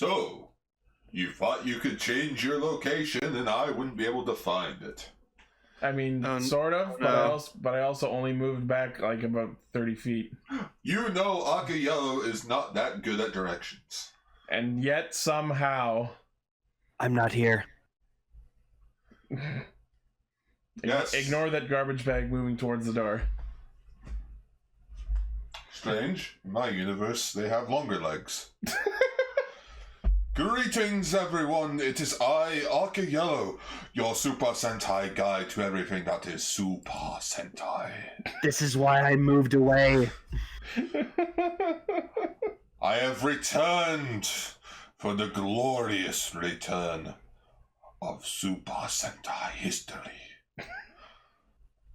So, you thought you could change your location and I wouldn't be able to find it. I mean, sort of, but I also only moved back like about 30 feet. You know Akayello is not that good at directions. And yet, somehow... I'm not here. Yes. Ignore that garbage bag moving towards the door. Strange. In my universe, they have longer legs. Greetings, everyone. It is I, Akayello, your Super Sentai guide to everything that is Super Sentai. This is why I moved away. I have returned for the glorious return of Super Sentai history.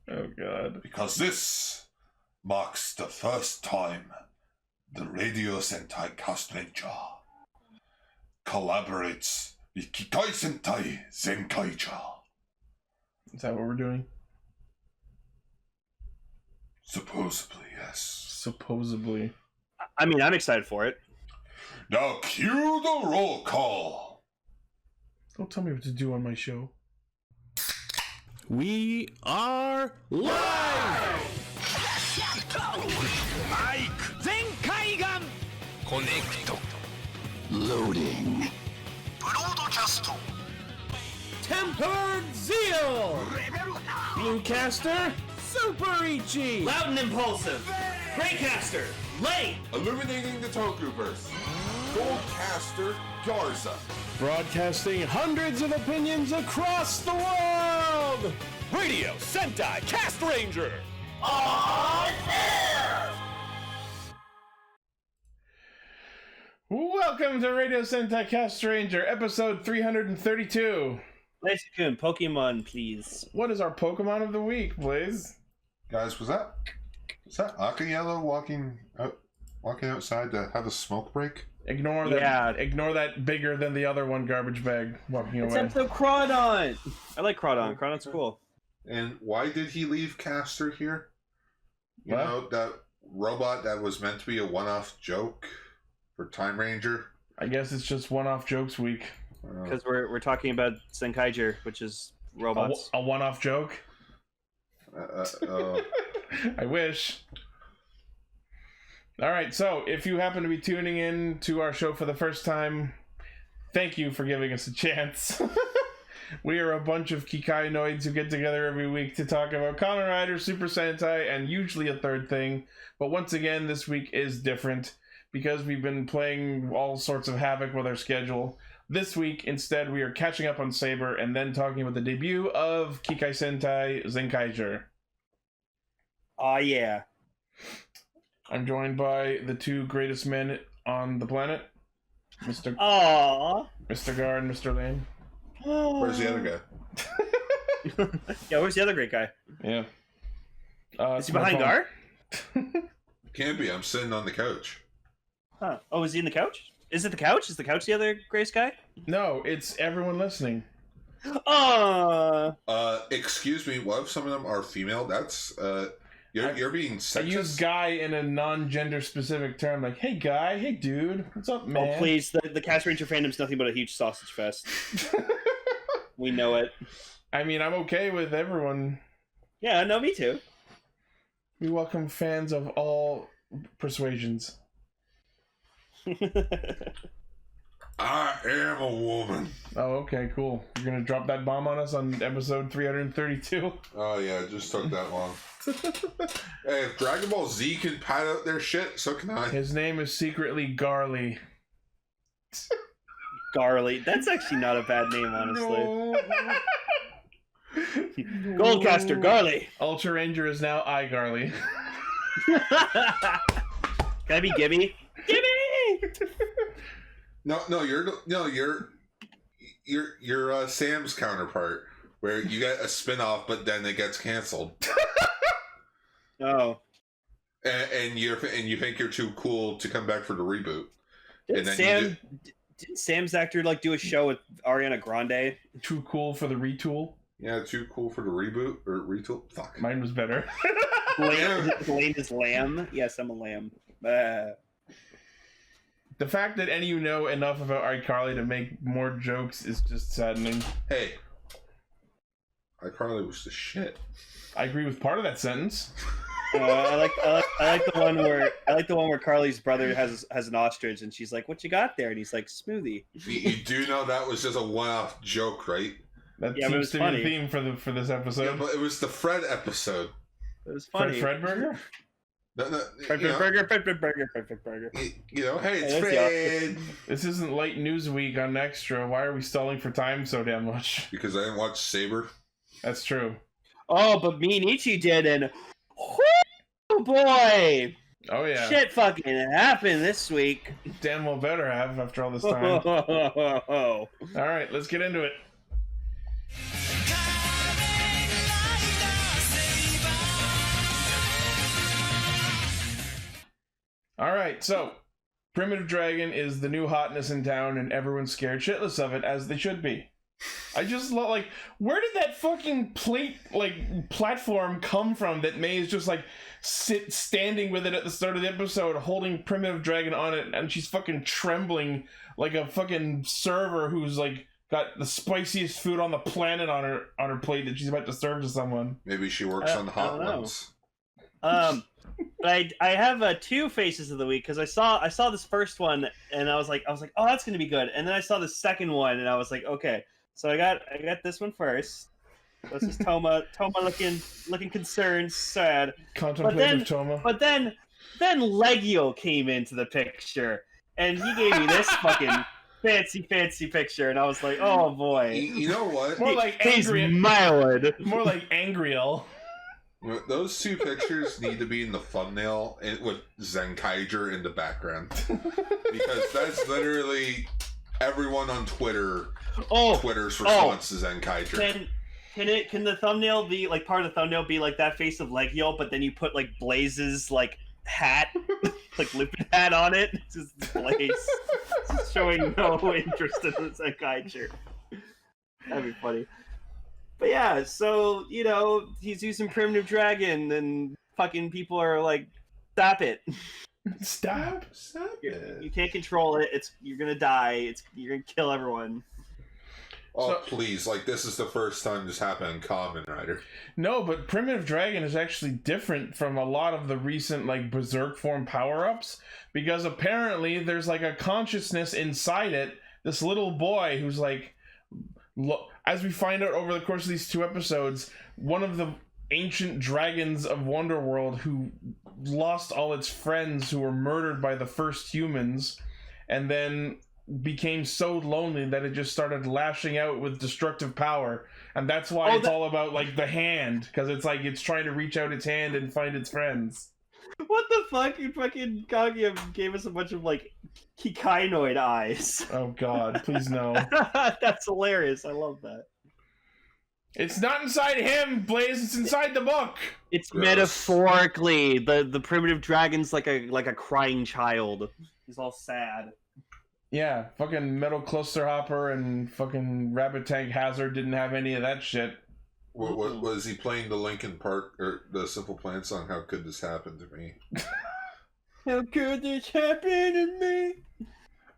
Oh, God. Because this marks the first time the Radio Sentai Castranger collaborates with Kikai Sentai Zenkaiger. Is that what we're doing? Supposedly, yes. Supposedly. I mean, I'm excited for it. Now cue the roll call. Don't tell me what to do on my show. We are live! Mike! Zenkaiger! Connect! Loading. Broadcast! Tempered Zeal! Bluecaster, Super Ichi! Loud and impulsive. Greycaster, late. Illuminating the Tokuverse. Goldcaster Garza. Broadcasting hundreds of opinions across the world! Radio Sentai Castranger! Welcome to Radio Sentai Castranger, episode 332. Blaze-kun, Pokemon, please. What is our Pokemon of the week, Blaze? Guys, was that Akayello walking outside to have a smoke break? Ignore that. Yeah. Ignore that bigger than the other one garbage bag walking It's away. episode Crawdon! I like Crawdon. Crawdon's cool. And why did he leave Caster here? You What? know, that robot that was meant to be a one-off joke for Time Ranger? I guess it's just one-off jokes week. Because we're talking about Zenkaiger, which is robots. A one-off joke? I wish. Alright, so if you happen to be tuning in to our show for the first time, thank you for giving us a chance. We are a bunch of Kikai-noids who get together every week to talk about Kamen Rider, Super Sentai, and usually a third thing. But once again, this week is different because we've been playing all sorts of havoc with our schedule. This week, instead, we are catching up on Saber and then talking about the debut of Kikai Sentai Zenkaiger. Oh, yeah. I'm joined by the two greatest men on the planet, Mr. Aww. Mr. Gar and Mr. Lane. Where's the other guy? Yeah, where's the other great guy? Yeah. Is he behind Gar? Can't be. I'm sitting on the couch. Huh. Oh, is he in the couch? Is it the couch? Is the couch the other Grace guy? No, it's everyone listening. Excuse me. What if some of them are female? That's you're being sexist. I use guy in a non-gender specific term, like, hey guy, hey dude, what's up, man? Oh, please. The Castranger fandom's nothing but a huge sausage fest. We know it. I mean, I'm okay with everyone. Yeah, no, me too. We welcome fans of all persuasions. I am a woman. Oh, okay, cool. You're gonna drop that bomb on us on episode 332? Oh yeah, it just took that long. Hey, if Dragon Ball Z can pad out their shit, so can I. His name is secretly Garly. Garly. That's actually not a bad name, honestly. No. Goldcaster, Garly. Ultra Ranger is now iGarly. Can I be Gibby? Gibby! No, you're Sam's counterpart, where you get a spin-off, but then it gets canceled. Oh. And you think you're too cool to come back for the reboot. Didn't Sam's actor like do a show with Ariana Grande? Too cool for the retool? Yeah, too cool for the reboot or retool. Fuck. Mine was better. Blaine is lamb. Yes, I'm a lamb. The fact that any of you know enough about iCarly to make more jokes is just saddening. Hey, iCarly was the shit. I agree with part of that sentence. I like the one where Carly's brother has an ostrich, and she's like, "What you got there?" And he's like, "Smoothie." You do know that was just a one-off joke, right? That Yeah, but it seems was to funny. be the theme for this episode. Yeah, but it was the Fred episode. It was funny. Fred Burger? Fred Burger. You know, hey, it's Hey, Fred. This isn't late news week on Extra. Why are we stalling for time so damn much? Because I didn't watch Saber. That's true. Oh, but me and Ichi did, and oh boy, Oh yeah. shit fucking happened this week. Damn well better have after all this time. Alright, let's get into it. Alright, so Primitive Dragon is the new hotness in town and everyone's scared shitless of it, as they should be. I just love, like, where did that fucking platform come from that May is just like standing with it at the start of the episode, holding Primitive Dragon on it, and she's fucking trembling like a fucking server who's like got the spiciest food on the planet on her plate that she's about to serve to someone. Maybe she works on the hot don't know. ones. I have two faces of the week because I saw this first one and I was like, oh, that's gonna be good, and then I saw the second one and I was like, okay, so I got this one first. This is Toma looking concerned, sad. Contemplative Toma. But then Legio came into the picture and he gave me this fucking fancy picture, and I was like, oh boy. You know what? More like He's Angry. mild. More like Angriel. Those two pictures need to be in the thumbnail with Zenkaiger in the background. Because that's literally everyone on Twitter's response to Zenkaiger. Can the thumbnail be like part of the thumbnail be like that face of Legio, but then you put like Blaze's like hat, like Lupin hat on it? It's just Blaze just showing no interest in the Zenkaiger. That'd be funny. But yeah, so, you know, he's using Primitive Dragon, and fucking people are like, stop it. Stop You it. can't control it. You're gonna die. You're gonna kill everyone. Oh, So- please. Like, this is the first time this happened in Kamen Rider. No, but Primitive Dragon is actually different from a lot of the recent, like, Berserk form power-ups, because apparently there's, like, a consciousness inside it, this little boy who's, like, as we find out over the course of these two episodes, one of the ancient dragons of Wonderworld who lost all its friends who were murdered by the first humans, and then became so lonely that it just started lashing out with destructive power. And that's why it's all about, like, the hand, because it's like it's trying to reach out its hand and find its friends. What the fuck? You fucking Kaguya gave us a bunch of like Kikainoid eyes. Oh god, please no. That's hilarious. I love that. It's not inside him, Blaze, it's inside the book. It's Gross. metaphorically the primitive dragon's like a crying child. He's all sad. Yeah, fucking Metal Cluster Hopper and fucking Rabbit Tank Hazard didn't have any of that shit. What was he playing the Linkin Park or the Simple Plan song? How could this happen to me? How could this happen to me?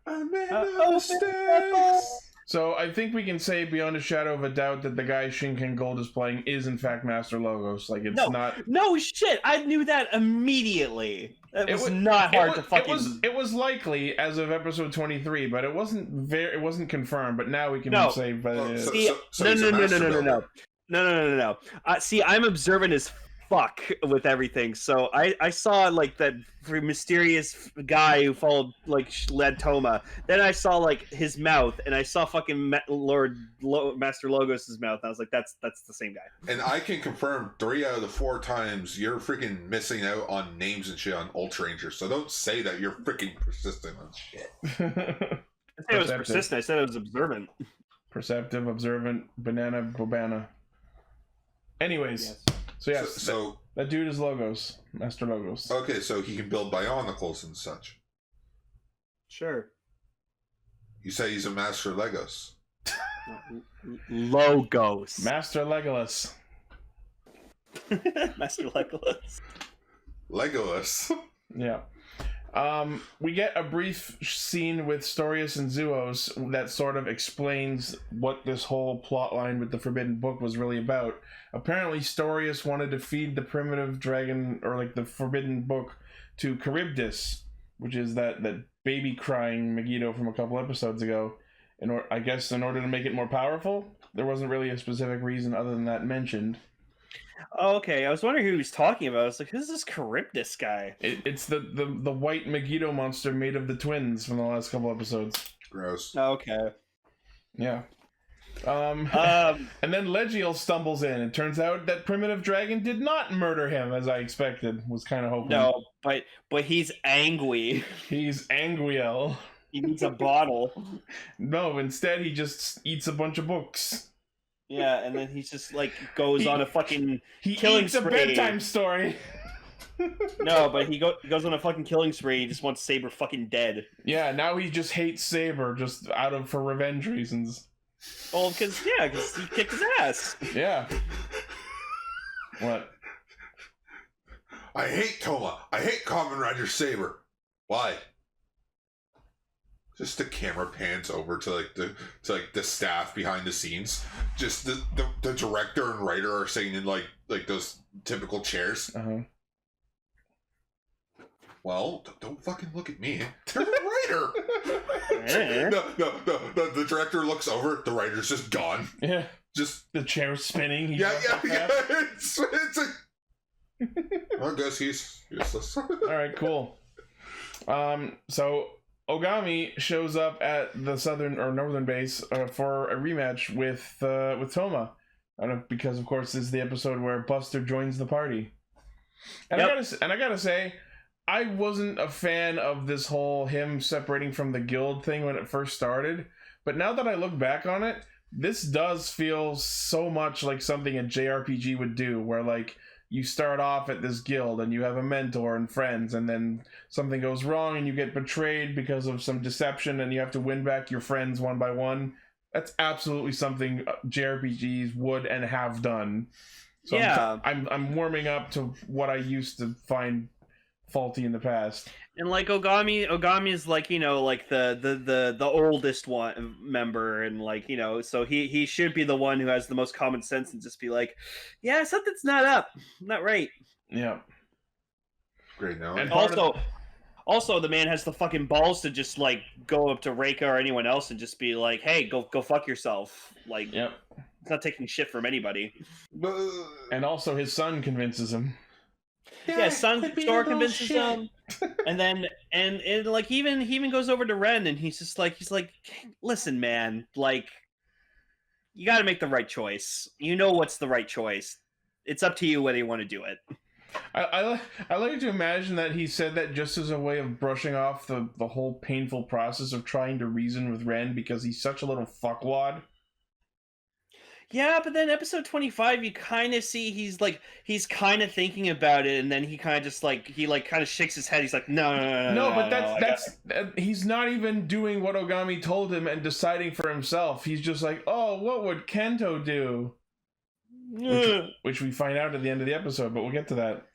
I made no mistakes. So I think we can say beyond a shadow of a doubt that the guy Shinken Gold is playing is in fact Master Logos. Like, it's not. No shit! I knew that immediately. It was not hard to fucking. It was likely as of episode 23, but it wasn't confirmed. But now we can say. But So See, he's a master builder. No. See, I'm observant as fuck with everything. So I saw like that mysterious guy who followed led Toma. Then I saw like his mouth, and I saw fucking Master Logos' mouth. And I was like, that's the same guy. And I can confirm 3 out of the 4 times you're freaking missing out on names and shit on Ultra Rangers. So don't say that you're freaking persistent on shit. I said it was persistent. I said it was observant. Perceptive, observant, banana, bobana. Anyways, Yes. so yes, So that dude is Logos, Master Logos. okay, so he can build bionicles and such. Sure. You say he's a master Legos. Logos. Master Legolas. Master Legolas. Legolas. Yeah. We get a brief scene with Storius and Zuos that sort of explains what this whole plot line with the Forbidden Book was really about. Apparently, Storius wanted to feed the primitive dragon, or like the Forbidden Book, to Charybdis, which is that baby crying Megiddo from a couple episodes ago. I guess in order to make it more powerful. There wasn't really a specific reason other than that mentioned. Oh, okay. I was wondering who he was talking about. I was like, who's this Charybdis guy? It's the white Megiddo monster made of the twins from the last couple episodes. Gross. Okay. Yeah. And then Legiel stumbles in. It turns out that Primitive Dragon did not murder him, as I expected. Was kind of hoping. No, but he's angry. He's Anguiel. He needs a bottle. No, instead he just eats a bunch of books. Yeah, and then he just like goes on a fucking killing eats spree. A bedtime story. No, but he goes on a fucking killing spree. He just wants Saber fucking dead. Yeah, now he just hates Saber just for revenge reasons. Well, because he kicked his ass. Yeah. What? I hate Toma. I hate Kamen Rider Saber. Why? Just the camera pans over to the staff behind the scenes. Just the director and writer are sitting in like those typical chairs. Uh-huh. Well, don't fucking look at me. You're the writer. The director looks over. The writer's just gone. Yeah. Just the chair's spinning. Yeah. It's I guess he's useless. All right, cool. So Ogami shows up at the southern or northern base for a rematch with Toma, because of course this is the episode where Buster joins the party. And yep. I gotta say, I wasn't a fan of this whole him separating from the guild thing when it first started, but now that I look back on it, this does feel so much like something a JRPG would do, where like you start off at this guild and you have a mentor and friends, and then something goes wrong and you get betrayed because of some deception and you have to win back your friends one by one. That's absolutely something JRPGs would and have done. So yeah, I'm warming up to what I used to find faulty in the past. And like Ogami is like, you know, like the oldest one member, and like, you know, so he should be the one who has the most common sense and just be like, yeah, something's not right. Yeah. Great now. And also the man has the fucking balls to just like go up to Reika or anyone else and just be like, hey, go fuck yourself. Like, yep. It's not taking shit from anybody. And also his son convinces him. Yeah, Star convinces him, and then like he even goes over to Ren, and he's like, listen, man, like you got to make the right choice. You know what's the right choice. It's up to you whether you want to do it. I like to imagine that he said that just as a way of brushing off the whole painful process of trying to reason with Ren because he's such a little fuckwad. Yeah, but then episode 25, you kind of see he's kind of thinking about it, and then he kind of just like kind of shakes his head. He's like, no. But that's he's not even doing what Ogami told him and deciding for himself. He's just like, oh, what would Kento do? Which we find out at the end of the episode, but we'll get to that.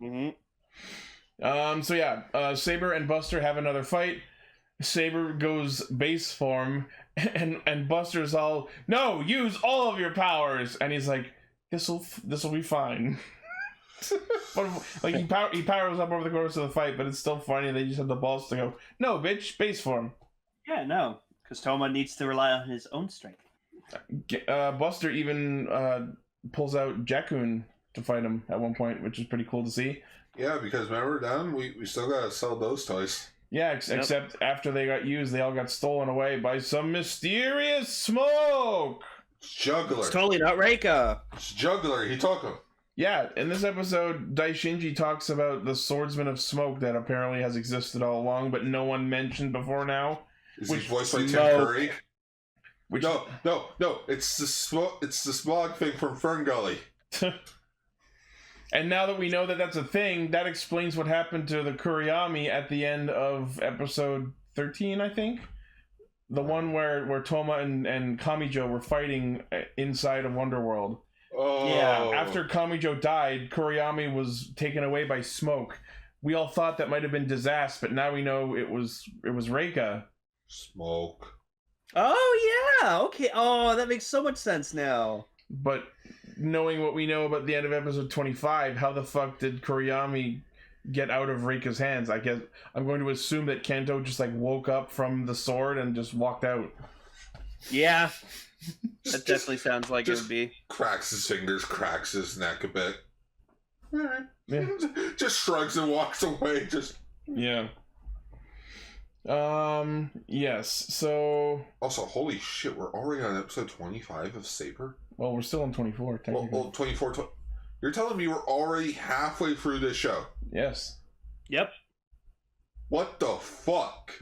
Mm-hmm. So yeah, Saber and Buster have another fight. Saber goes base form, and Buster's all, no, use all of your powers, and he's like, this'll be fine. But like he powers up over the course of the fight, but it's still funny. They just have the balls to go, no, bitch, base form. Yeah, no, because Toma needs to rely on his own strength. Buster even pulls out Jakun to fight him at one point, which is pretty cool to see. Yeah, because remember, Dan, we still gotta sell those toys. Yeah, except after they got used, they all got stolen away by some mysterious smoke. Juggler. It's totally not Reika. It's Juggler. He took him. Yeah, in this episode, Daishinji talks about the Swordsman of Smoke that apparently has existed all along, but no one mentioned before now. Is he voiced by Tim Curry? No. It's the smoke. It's the smog thing from Fern Gully. And now that we know that that's a thing, that explains what happened to the Kuriyami at the end of episode 13, I think. The one where Toma and Kamijo were fighting inside of Wonderworld. Oh. Yeah, after Kamijo died, Kuriyami was taken away by smoke, we all thought that might have been Disaster, but now we know it was Reika. Smoke. Oh yeah, okay. Oh, that makes so much sense now. But knowing what we know about the end of episode 25, how the fuck did Kuriyami get out of Reika's hands? I guess I'm going to assume that Kento just like woke up from the sword and just walked out. Yeah, that definitely sounds like it would be. Cracks his fingers, cracks his neck a bit. Alright. Yeah. Just shrugs and walks away. Just yeah. Yes. So also, holy shit, we're already on episode 25 of Saber. Well, we're still on 24. Technically. Well 24. You're telling me we're already halfway through this show? Yes. Yep. What the fuck?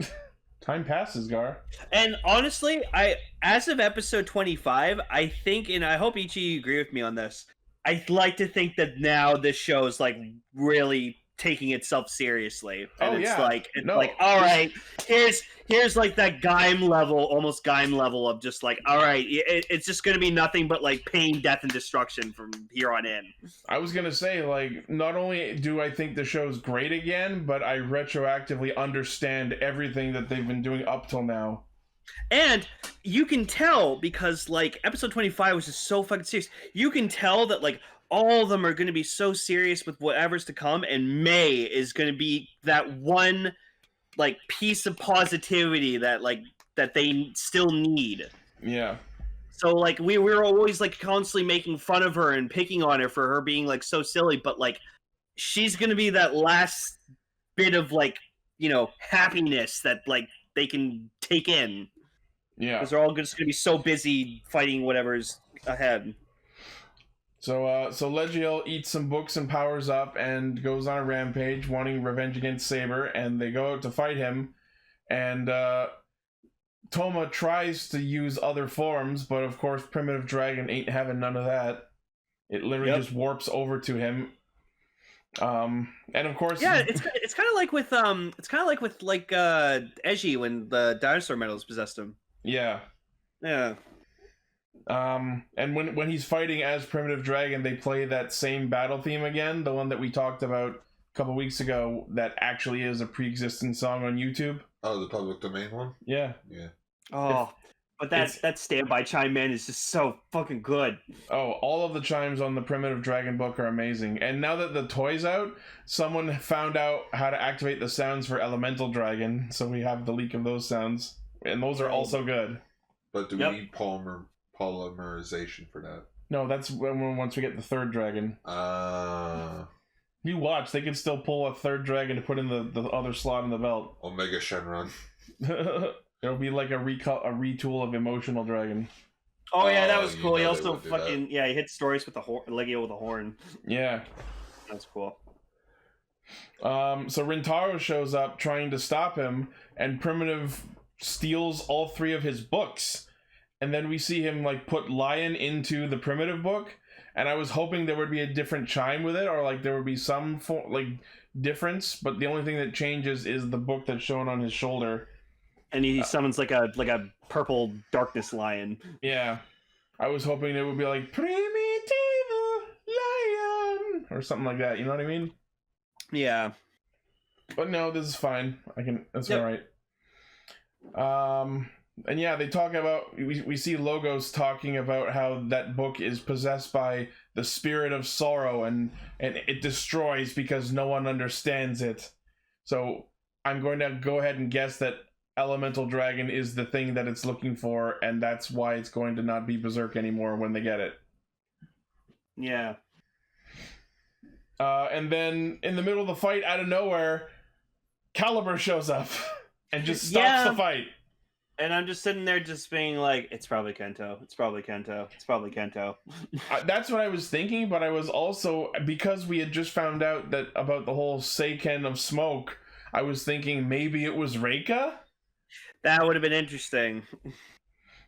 Time passes, Gar. And honestly, as of episode 25, I think, and I hope each of you agree with me on this, I'd like to think that now this show is like really taking itself seriously. And it's like all right, here's like that Gaim level, almost Gaim level of just like, all right, it's just gonna be nothing but like pain, death, and destruction from here on in. I was gonna say, like, not only do I think the show's great again, but I retroactively understand everything that they've been doing up till now. And you can tell, because like episode 25 was just so fucking serious, you can tell that like all of them are going to be so serious with whatever's to come, and May is going to be that one like piece of positivity that they still need. Yeah. So like we were always like constantly making fun of her and picking on her for her being like so silly, but like she's going to be that last bit of like, you know, happiness that like they can take in. Yeah. Because they're all just going to be so busy fighting whatever's ahead. So Legiel eats some books and powers up and goes on a rampage, wanting revenge against Saber, and they go out to fight him. And Toma tries to use other forms, but of course Primitive Dragon ain't having none of that. It literally just warps over to him. And of course, yeah, it's kind of like with Eiji when the dinosaur metals possessed him. Yeah. And when he's fighting as Primitive Dragon, they play that same battle theme again, the one that we talked about a couple weeks ago that actually is a pre-existing song on YouTube. Oh, the public domain one? Yeah. Oh, but that standby chime, man, is just so fucking good. Oh, all of the chimes on the Primitive Dragon book are amazing. And now that the toy's out, someone found out how to activate the sounds for Elemental Dragon, so we have the leak of those sounds. And those are also good. But do we need polymerization for that? No, that's once we get the third dragon. You watch, they can still pull a third dragon to put in the other slot in the belt. Omega Shenron. It'll be like a retool of Emotional Dragon. Oh yeah, that was cool. He also fucking he hit stories with the Legio with a horn. Yeah, that's cool. So Rintaro shows up trying to stop him, and Primitive steals all three of his books, and then we see him like put Lion into the Primitive book, and I was hoping there would be a different chime with it, or like there would be some difference, but the only thing that changes is the book that's shown on his shoulder, and he summons like a purple darkness lion. Yeah, I was hoping it would be like Primitive Lion or something like that, you know what I mean? Yeah, but no, this is fine. That's all right. And yeah, they talk about, we see Logos talking about how that book is possessed by the spirit of sorrow, and it destroys because no one understands it. So I'm going to go ahead and guess that Elemental Dragon is the thing that it's looking for, and that's why it's going to not be Berserk anymore when they get it. Yeah. And then in the middle of the fight, out of nowhere, Caliber shows up and just stops the fight. And I'm just sitting there just being like, it's probably Kento. It's probably Kento. It's probably Kento. That's what I was thinking, but I was also, because we had just found out that about the whole Seiken of smoke, I was thinking maybe it was Reika? That would have been interesting.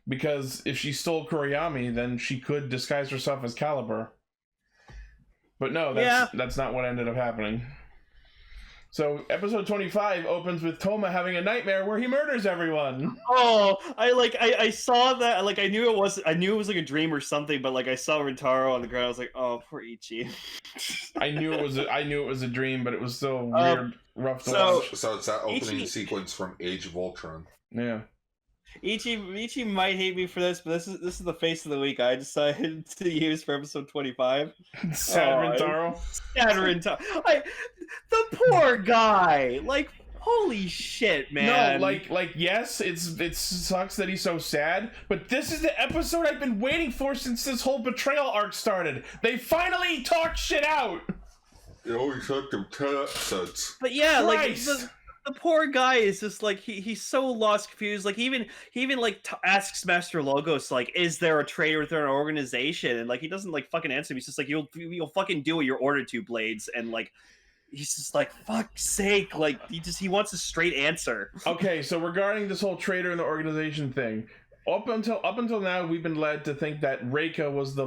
Because if she stole Kuriyami, then she could disguise herself as Caliber. But no, that's not what ended up happening. So episode 25 opens with Toma having a nightmare where he murders everyone. Oh, I saw that. Like, I knew it was like a dream or something, but like I saw Rintaro on the ground. I was like, oh, poor Ichi. I knew it was a dream, but it was still weird, rough to watch. So it's that opening Ichi... sequence from Age of Ultron. Yeah. Ichi might hate me for this, but this is the face of the week I decided to use for episode 25. Sad Rintaro. Sad Rintaro. The poor guy. Like, holy shit, man. No, like yes, it sucks that he's so sad, but this is the episode I've been waiting for since this whole betrayal arc started. They finally talked shit out. It always took them 10 episodes. But yeah, Christ. like the poor guy is just like he's so lost, confused. Like he even like asks Master Logos like, "Is there a traitor within our organization?" And like he doesn't like fucking answer him. He's just like, "You'll fucking do what you're ordered to, Blades." And like he's just like, "Fuck's sake!" Like he wants a straight answer. Okay, so regarding this whole traitor in the organization thing, up until now, we've been led to think that Reika was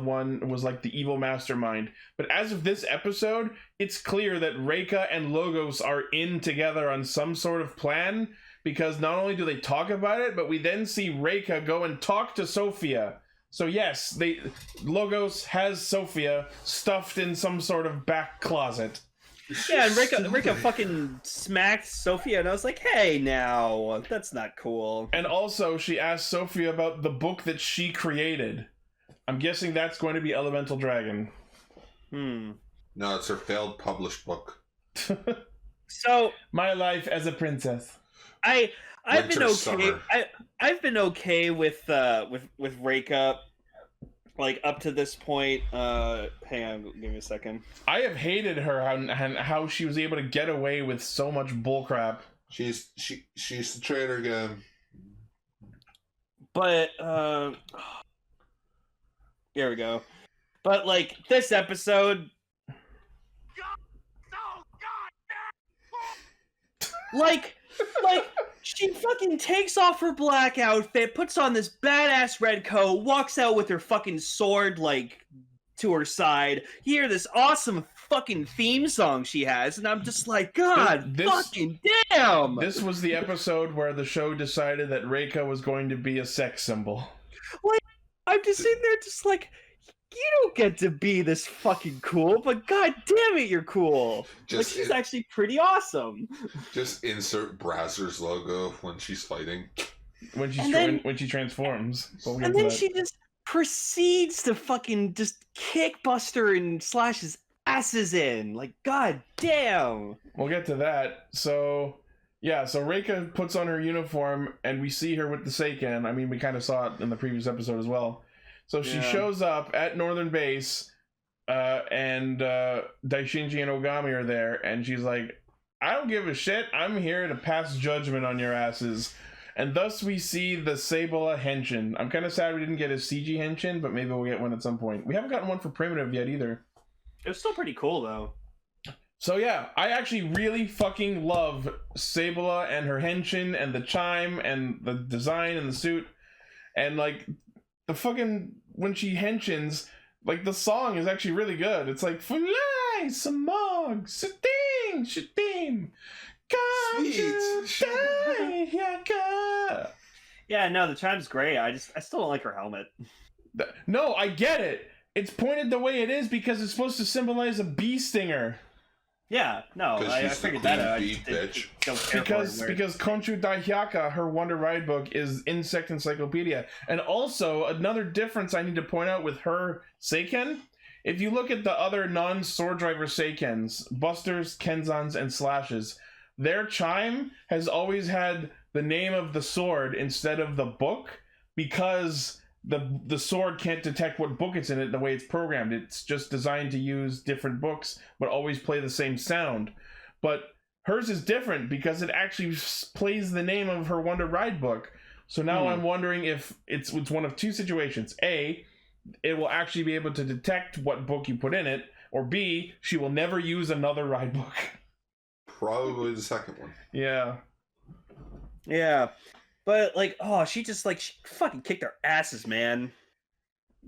like the evil mastermind. But as of this episode, it's clear that Reika and Logos are in together on some sort of plan, because not only do they talk about it, but we then see Reika go and talk to Sophia. So yes, Logos has Sophia stuffed in some sort of back closet. Yeah, and Reika fucking smacked Sophia, and I was like, hey, now, that's not cool. And also, she asked Sophia about the book that she created. I'm guessing that's going to be Elemental Dragon. No, it's her failed published book. So, My Life as a Princess. I've been okay. Summer. I've been okay with Reika. Like, up to this point, hang on, give me a second. I have hated her and how she was able to get away with so much bullcrap. She's the traitor again. But, there we go. But, like, this episode... Like, she fucking takes off her black outfit, puts on this badass red coat, walks out with her fucking sword, like, to her side. You hear this awesome fucking theme song she has, and I'm just like, God fucking damn! This was the episode where the show decided that Reika was going to be a sex symbol. Like, I'm just sitting there just like, you don't get to be this fucking cool, but god damn it, you're cool. Like, she's actually pretty awesome. Just insert Brazzers logo when she's fighting. When she transforms. And then she just proceeds to fucking just kick Buster and slash his asses in. Like, god damn. We'll get to that. So, yeah, so Reika puts on her uniform, and we see her with the Seiken. I mean, we kind of saw it in the previous episode as well. So she shows up at Northern Base, and Daishinji and Ogami are there, and she's like, I don't give a shit, I'm here to pass judgment on your asses. And thus we see the Sabela Henshin. I'm kind of sad we didn't get a CG Henshin, but maybe we'll get one at some point. We haven't gotten one for Primitive yet either. It was still pretty cool, though. So yeah, I actually really fucking love Sabela and her Henshin and the chime and the design and the suit. And like... the fucking, when she henshins, like, the song is actually really good. It's like, Fly, Samog, Siting, Shitim, Yeah, no, the chime's great. I still don't like her helmet. No, I get it. It's pointed the way it is because it's supposed to symbolize a bee stinger. Yeah, no, I figured that out. Because Konshu Daihyaka, her Wonder Ride book, is Insect Encyclopedia. And also, another difference I need to point out with her Seiken, if you look at the other non-sword driver Seikens, Busters, Kenzans, and Slashes, their chime has always had the name of the sword instead of the book, because the sword can't detect what book it's in the way it's programmed. It's just designed to use different books, but always play the same sound. But hers is different because it actually plays the name of her Wonder Ride book. So now I'm wondering if it's one of two situations. A, it will actually be able to detect what book you put in it, or B, she will never use another ride book. Probably the second one. Yeah. Yeah. But, like, she fucking kicked our asses, man.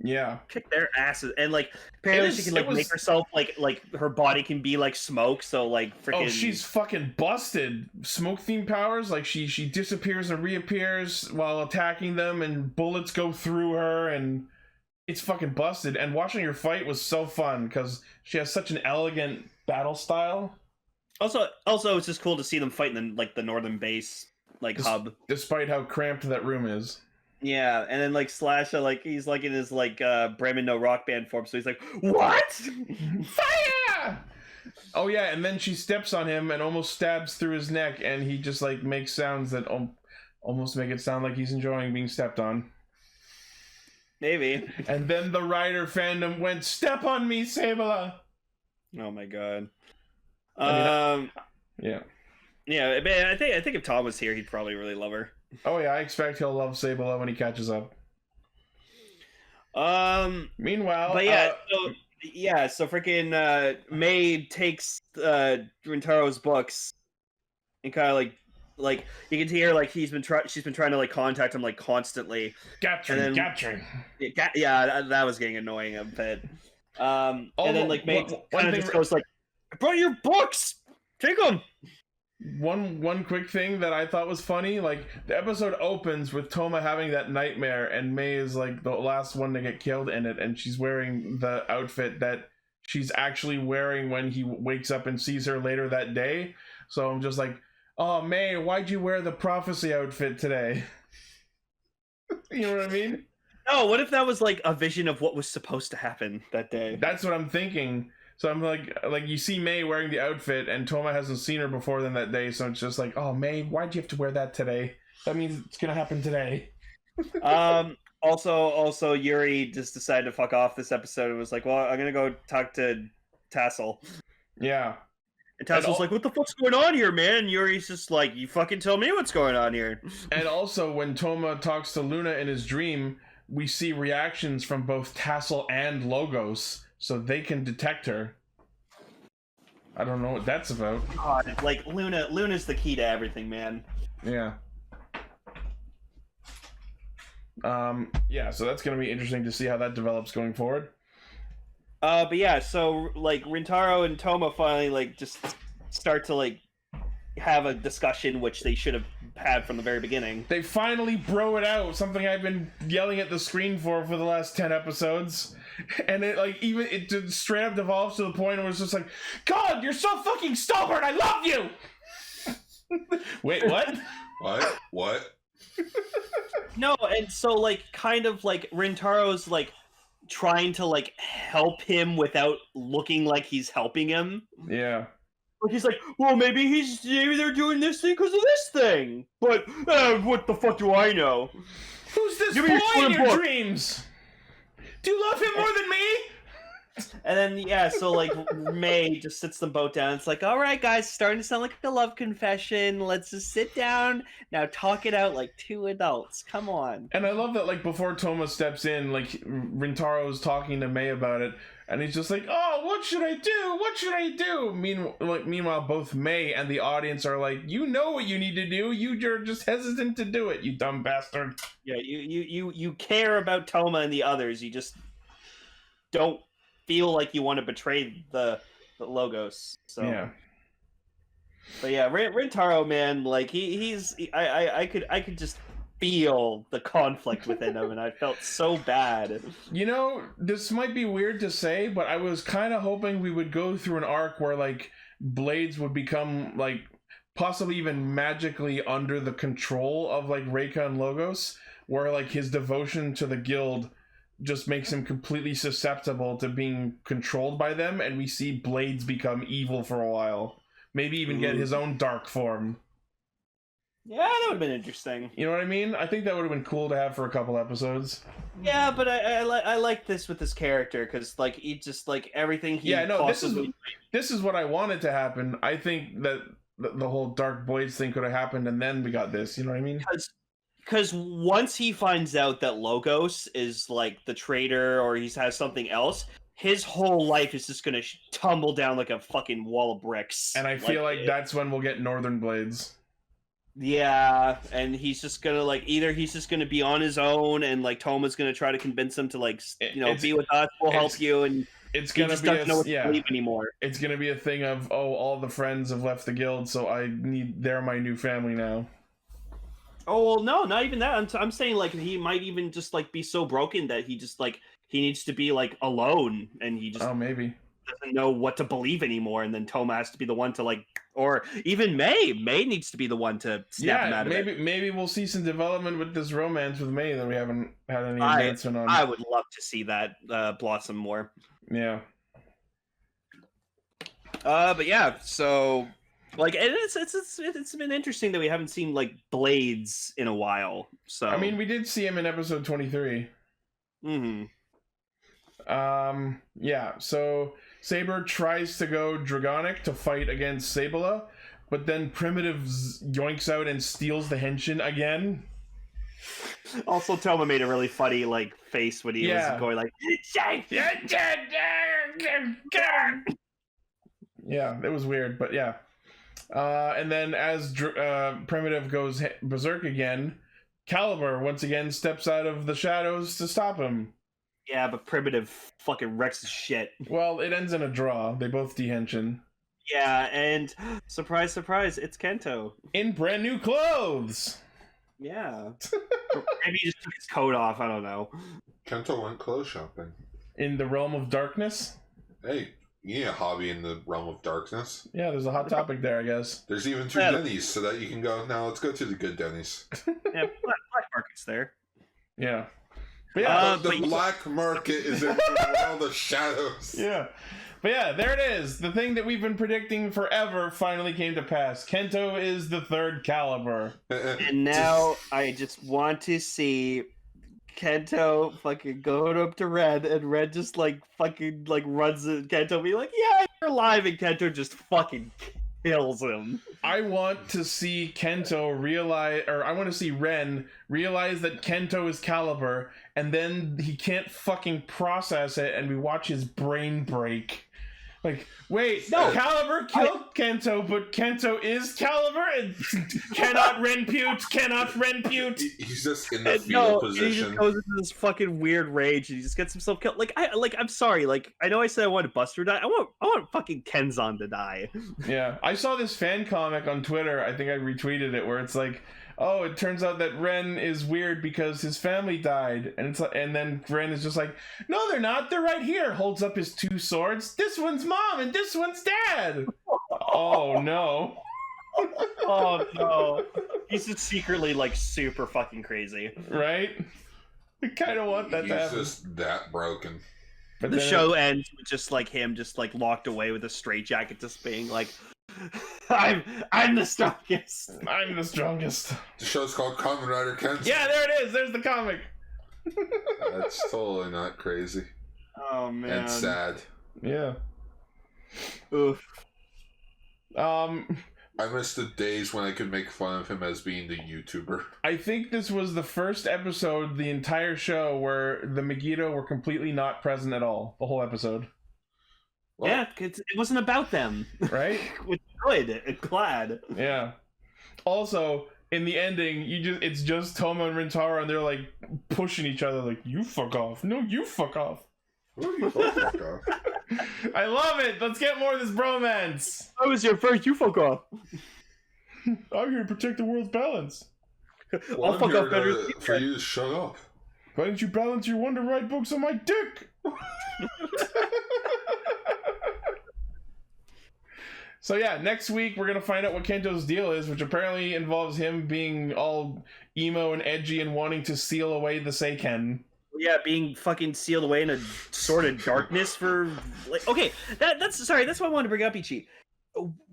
Yeah. Kick their asses. And like apparently she can like make herself like her body can be like smoke, so like freaking. Oh, she's fucking busted. Smoke theme powers, like she disappears and reappears while attacking them, and bullets go through her, and it's fucking busted. And watching her fight was so fun because she has such an elegant battle style. Also, it's just cool to see them fight in like the northern base hub, despite how cramped that room is. Yeah, and then like Slash, like he's like in his like Bremen No Rock Band form, so he's like, "What? Fire!" Oh yeah, and then she steps on him and almost stabs through his neck, and he just like makes sounds that almost make it sound like he's enjoying being stepped on. Maybe. And then the Rider fandom went, "Step on me, Sabela!" Oh my god. Yeah. Yeah, man, I think if Tom was here, he'd probably really love her. Oh yeah, I expect he'll love Sabela when he catches up. Meanwhile, but yeah, so freaking May takes Rintaro's books and kind of like you can hear like she's been trying to like contact him like constantly. Gatring. Yeah, that was getting annoying a bit. And then like May kind of just goes like, "I brought your books, take them." One quick thing that I thought was funny, like the episode opens with Toma having that nightmare, and May is like the last one to get killed in it, and she's wearing the outfit that she's actually wearing when he wakes up and sees her later that day. So I'm just like, "Oh, May, why'd you wear the prophecy outfit today?" You know what I mean? No, what if that was like a vision of what was supposed to happen that day? That's what I'm thinking. So I'm like you see May wearing the outfit, and Toma hasn't seen her before then that day, so it's just like, "Oh, May, why'd you have to wear that today? That means it's gonna happen today." Also, Yuri just decided to fuck off this episode and was like, "Well, I'm gonna go talk to Tassel." Yeah. And Tassel's like, "What the fuck's going on here, man?" And Yuri's just like, "You fucking tell me what's going on here." And also, when Toma talks to Luna in his dream, we see reactions from both Tassel and Logos, so they can detect her. I don't know what that's about. God, like Luna's the key to everything, man. Yeah. Yeah, so that's gonna be interesting to see how that develops going forward. But yeah, so like Rintaro and Toma finally like just start to like have a discussion, which they should have had from the very beginning. They finally bro it out, something I've been yelling at the screen for the last 10 episodes. And it just straight up devolves to the point where it's just like, "God, you're so fucking stubborn, I love you!" Wait, what? What? No, and so like kind of like Rintaro's like trying to like help him without looking like he's helping him. Yeah. Like he's like, "Well, maybe they're doing this thing because of this thing. But what the fuck do I know? Who's this boy in your dreams? Do you love him more than me?" And then yeah, so like May just sits them both down. It's like, "All right, guys, starting to sound like a love confession. Let's just sit down now, talk it out like two adults. Come on." And I love that, like, before Toma steps in, like, Rintaro's talking to May about it, and he's just like, "Oh, what should I do? What should I do?" Meanwhile, both May and the audience are like, "You know what you need to do. You're just hesitant to do it, you dumb bastard." Yeah, you care about Toma and the others. You just don't feel like you want to betray the Logos. So yeah. But yeah, Rintaro, man, like I could just feel the conflict within him, and I felt so bad. You know, this might be weird to say, but I was kind of hoping we would go through an arc where, like, Blades would become, like, possibly even magically under the control of, like, Reika and Logos, where, like, his devotion to the guild just makes him completely susceptible to being controlled by them, and we see Blades become evil for a while. Maybe even get his own dark form. Yeah, that would have been interesting. You know what I mean? I think that would have been cool to have for a couple episodes. Yeah, but I like this with this character, because like he just like everything he possibly... this is what I wanted to happen. I think that the whole Dark Blades thing could have happened, and then we got this. You know what I mean? Because once he finds out that Logos is like the traitor, or he has something else, his whole life is just gonna tumble down like a fucking wall of bricks. And I feel like that's when we'll get Northern Blades. Yeah, and he's just gonna like either he's just gonna be on his own, and like Toma's gonna try to convince him to like be with us, we'll help you, and it's he gonna just be doesn't know what to believe anymore. It's gonna be a thing of all the friends have left the guild, so they're my new family now. Oh well, no, not even that. I'm saying like he might even just like be so broken that he just like he needs to be like alone, and he just maybe doesn't know what to believe anymore, and then Toma has to be the one to like, or even May needs to be the one to snap him out of it. Maybe we'll see some development with this romance with May that we haven't had any advancement on. I would love to see that blossom more. Yeah. But yeah, so like it's been interesting that we haven't seen like Blades in a while. So I mean, we did see him in episode 23. Yeah, so Saber tries to go Dragonic to fight against Sabela, but then Primitive yoinks out and steals the henshin again. Also, Toma made a really funny like face when he was going like, yeah, it was weird, but yeah. And then as Primitive goes berserk again, Caliber once again steps out of the shadows to stop him. Yeah, but Primitive fucking wrecks his shit. Well, it ends in a draw. They both dehenshin. Yeah, and surprise, surprise, it's Kento. In brand new clothes! Yeah. Maybe he just took his coat off, I don't know. Kento went clothes shopping. In the realm of darkness? Hey, you need a hobby in the realm of darkness. Yeah, there's a hot topic there, I guess. There's even 2 Denny's, so that you can go, now let's go to the good Denny's. Yeah, black market's there. Yeah. But yeah, the black market is in all the shadows. Yeah. But yeah, there it is. The thing that we've been predicting forever finally came to pass. Kento is the 3rd Caliber. And now I just want to see Kento fucking going up to Red, and Red just like fucking like runs at Kento, be like, yeah, you're alive, and Kento just fucking kills him. I want to see Kento realize, or I want to see Ren realize that Kento is Caliber, and then he can't fucking process it, and we watch his brain break. Like, wait, no, Caliber killed Kento, but Kento is Caliber, and cannot Ren pute. He's just in the fetal position. He just goes into this fucking weird rage, and he just gets himself killed. I'm sorry, like, I know I said I wanted Buster to die. I want fucking Kenzan to die. Yeah, I saw this fan comic on Twitter. I think I retweeted it, where it's like, oh, it turns out that Ren is weird because his family died, and then Ren is just like, no, they're not. They're right here. Holds up his 2 swords. This one's mom and this one's dad. Oh no. Oh no. He's just secretly like super fucking crazy, right? I kind of want that to happen. He's just that broken. But the show ends with just like him, just like locked away with a straitjacket, just being like, I'm the strongest. I'm the strongest. The show's called Kamen Rider Kento. Yeah, there it is. There's the comic. That's totally not crazy. Oh man. And sad. Yeah. Oof. I miss the days when I could make fun of him as being the YouTuber. I think this was the first episode, the entire show, where the Megiddo were completely not present at all. The whole episode. Well, yeah, it wasn't about them. Right? It's good. Glad. Yeah. Also, in the ending, it's just Toma and Rintaro, and they're like pushing each other like, you fuck off. No, you fuck off. You fuck off. I love it. Let's get more of this bromance. I was your first. You fuck off. I'm here to protect the world's balance. Well, I'll fuck off better for you to shut up. Why didn't you balance your Wonder Ride books on my dick? So yeah, next week we're gonna find out what Kento's deal is, which apparently involves him being all emo and edgy and wanting to seal away the Seiken. Yeah, being fucking sealed away in a sort of darkness for like. Okay, that's what I wanted to bring up, Ichi.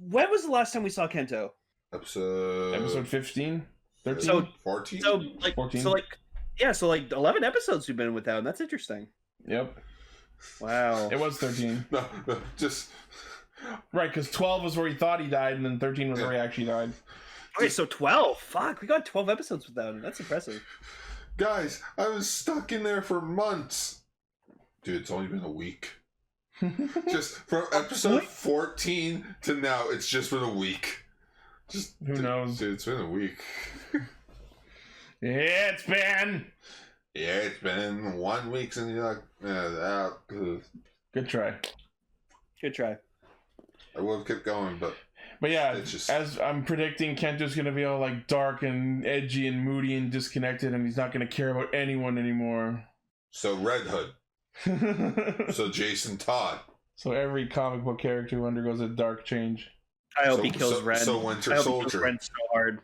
When was the last time we saw Kento? Episode 15, 13, so 14. So like 14. So like 11 episodes we've been without, and that's interesting. Yep. Wow. It was 13. No, just. Right, because 12 was where he thought he died, and then 13 was where he actually died. Okay, so 12. Fuck, we got 12 episodes without him. That's impressive. Guys, I was stuck in there for months. Dude, it's only been a week. Just from episode 14 to now, it's just been a week. Who knows? Dude, it's been a week. Yeah, it's been. Yeah, it's been 1 week since you're like, Good try. Good try. I would have kept going, but yeah, it's just... as I'm predicting, Kento's gonna be all like dark and edgy and moody and disconnected, and he's not gonna care about anyone anymore. So Red Hood. So Jason Todd. So every comic book character who undergoes a dark change. I hope he kills Ren. So Winter I hope Soldier. He kills Ren so hard.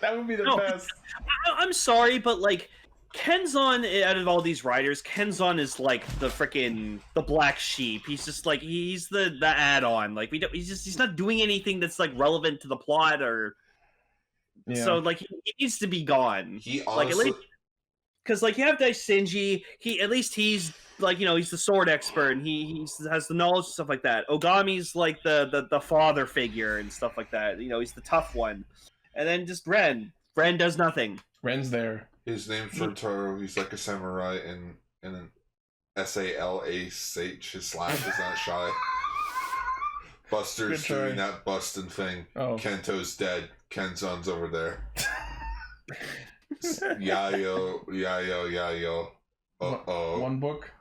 That would be the best. I'm sorry, but like Kenzan, out of all these writers, Kenzan is like the black sheep. He's just like he's the add-on. Like he's not doing anything that's like relevant to the plot or. Yeah. So like he needs to be gone. He honestly... like because like you have Daishinji, he's like, you know, he's the sword expert and he has the knowledge and stuff like that. Ogami's like the father figure and stuff like that. You know, he's the tough one. And then just Ren does nothing. Ren's there. His name's Rotaro. He's like a samurai in an SALASH. His slash is not shy. Buster's doing that busting thing. Oh. Kento's dead. Kenzan's over there. Yayo. Uh-oh. One book?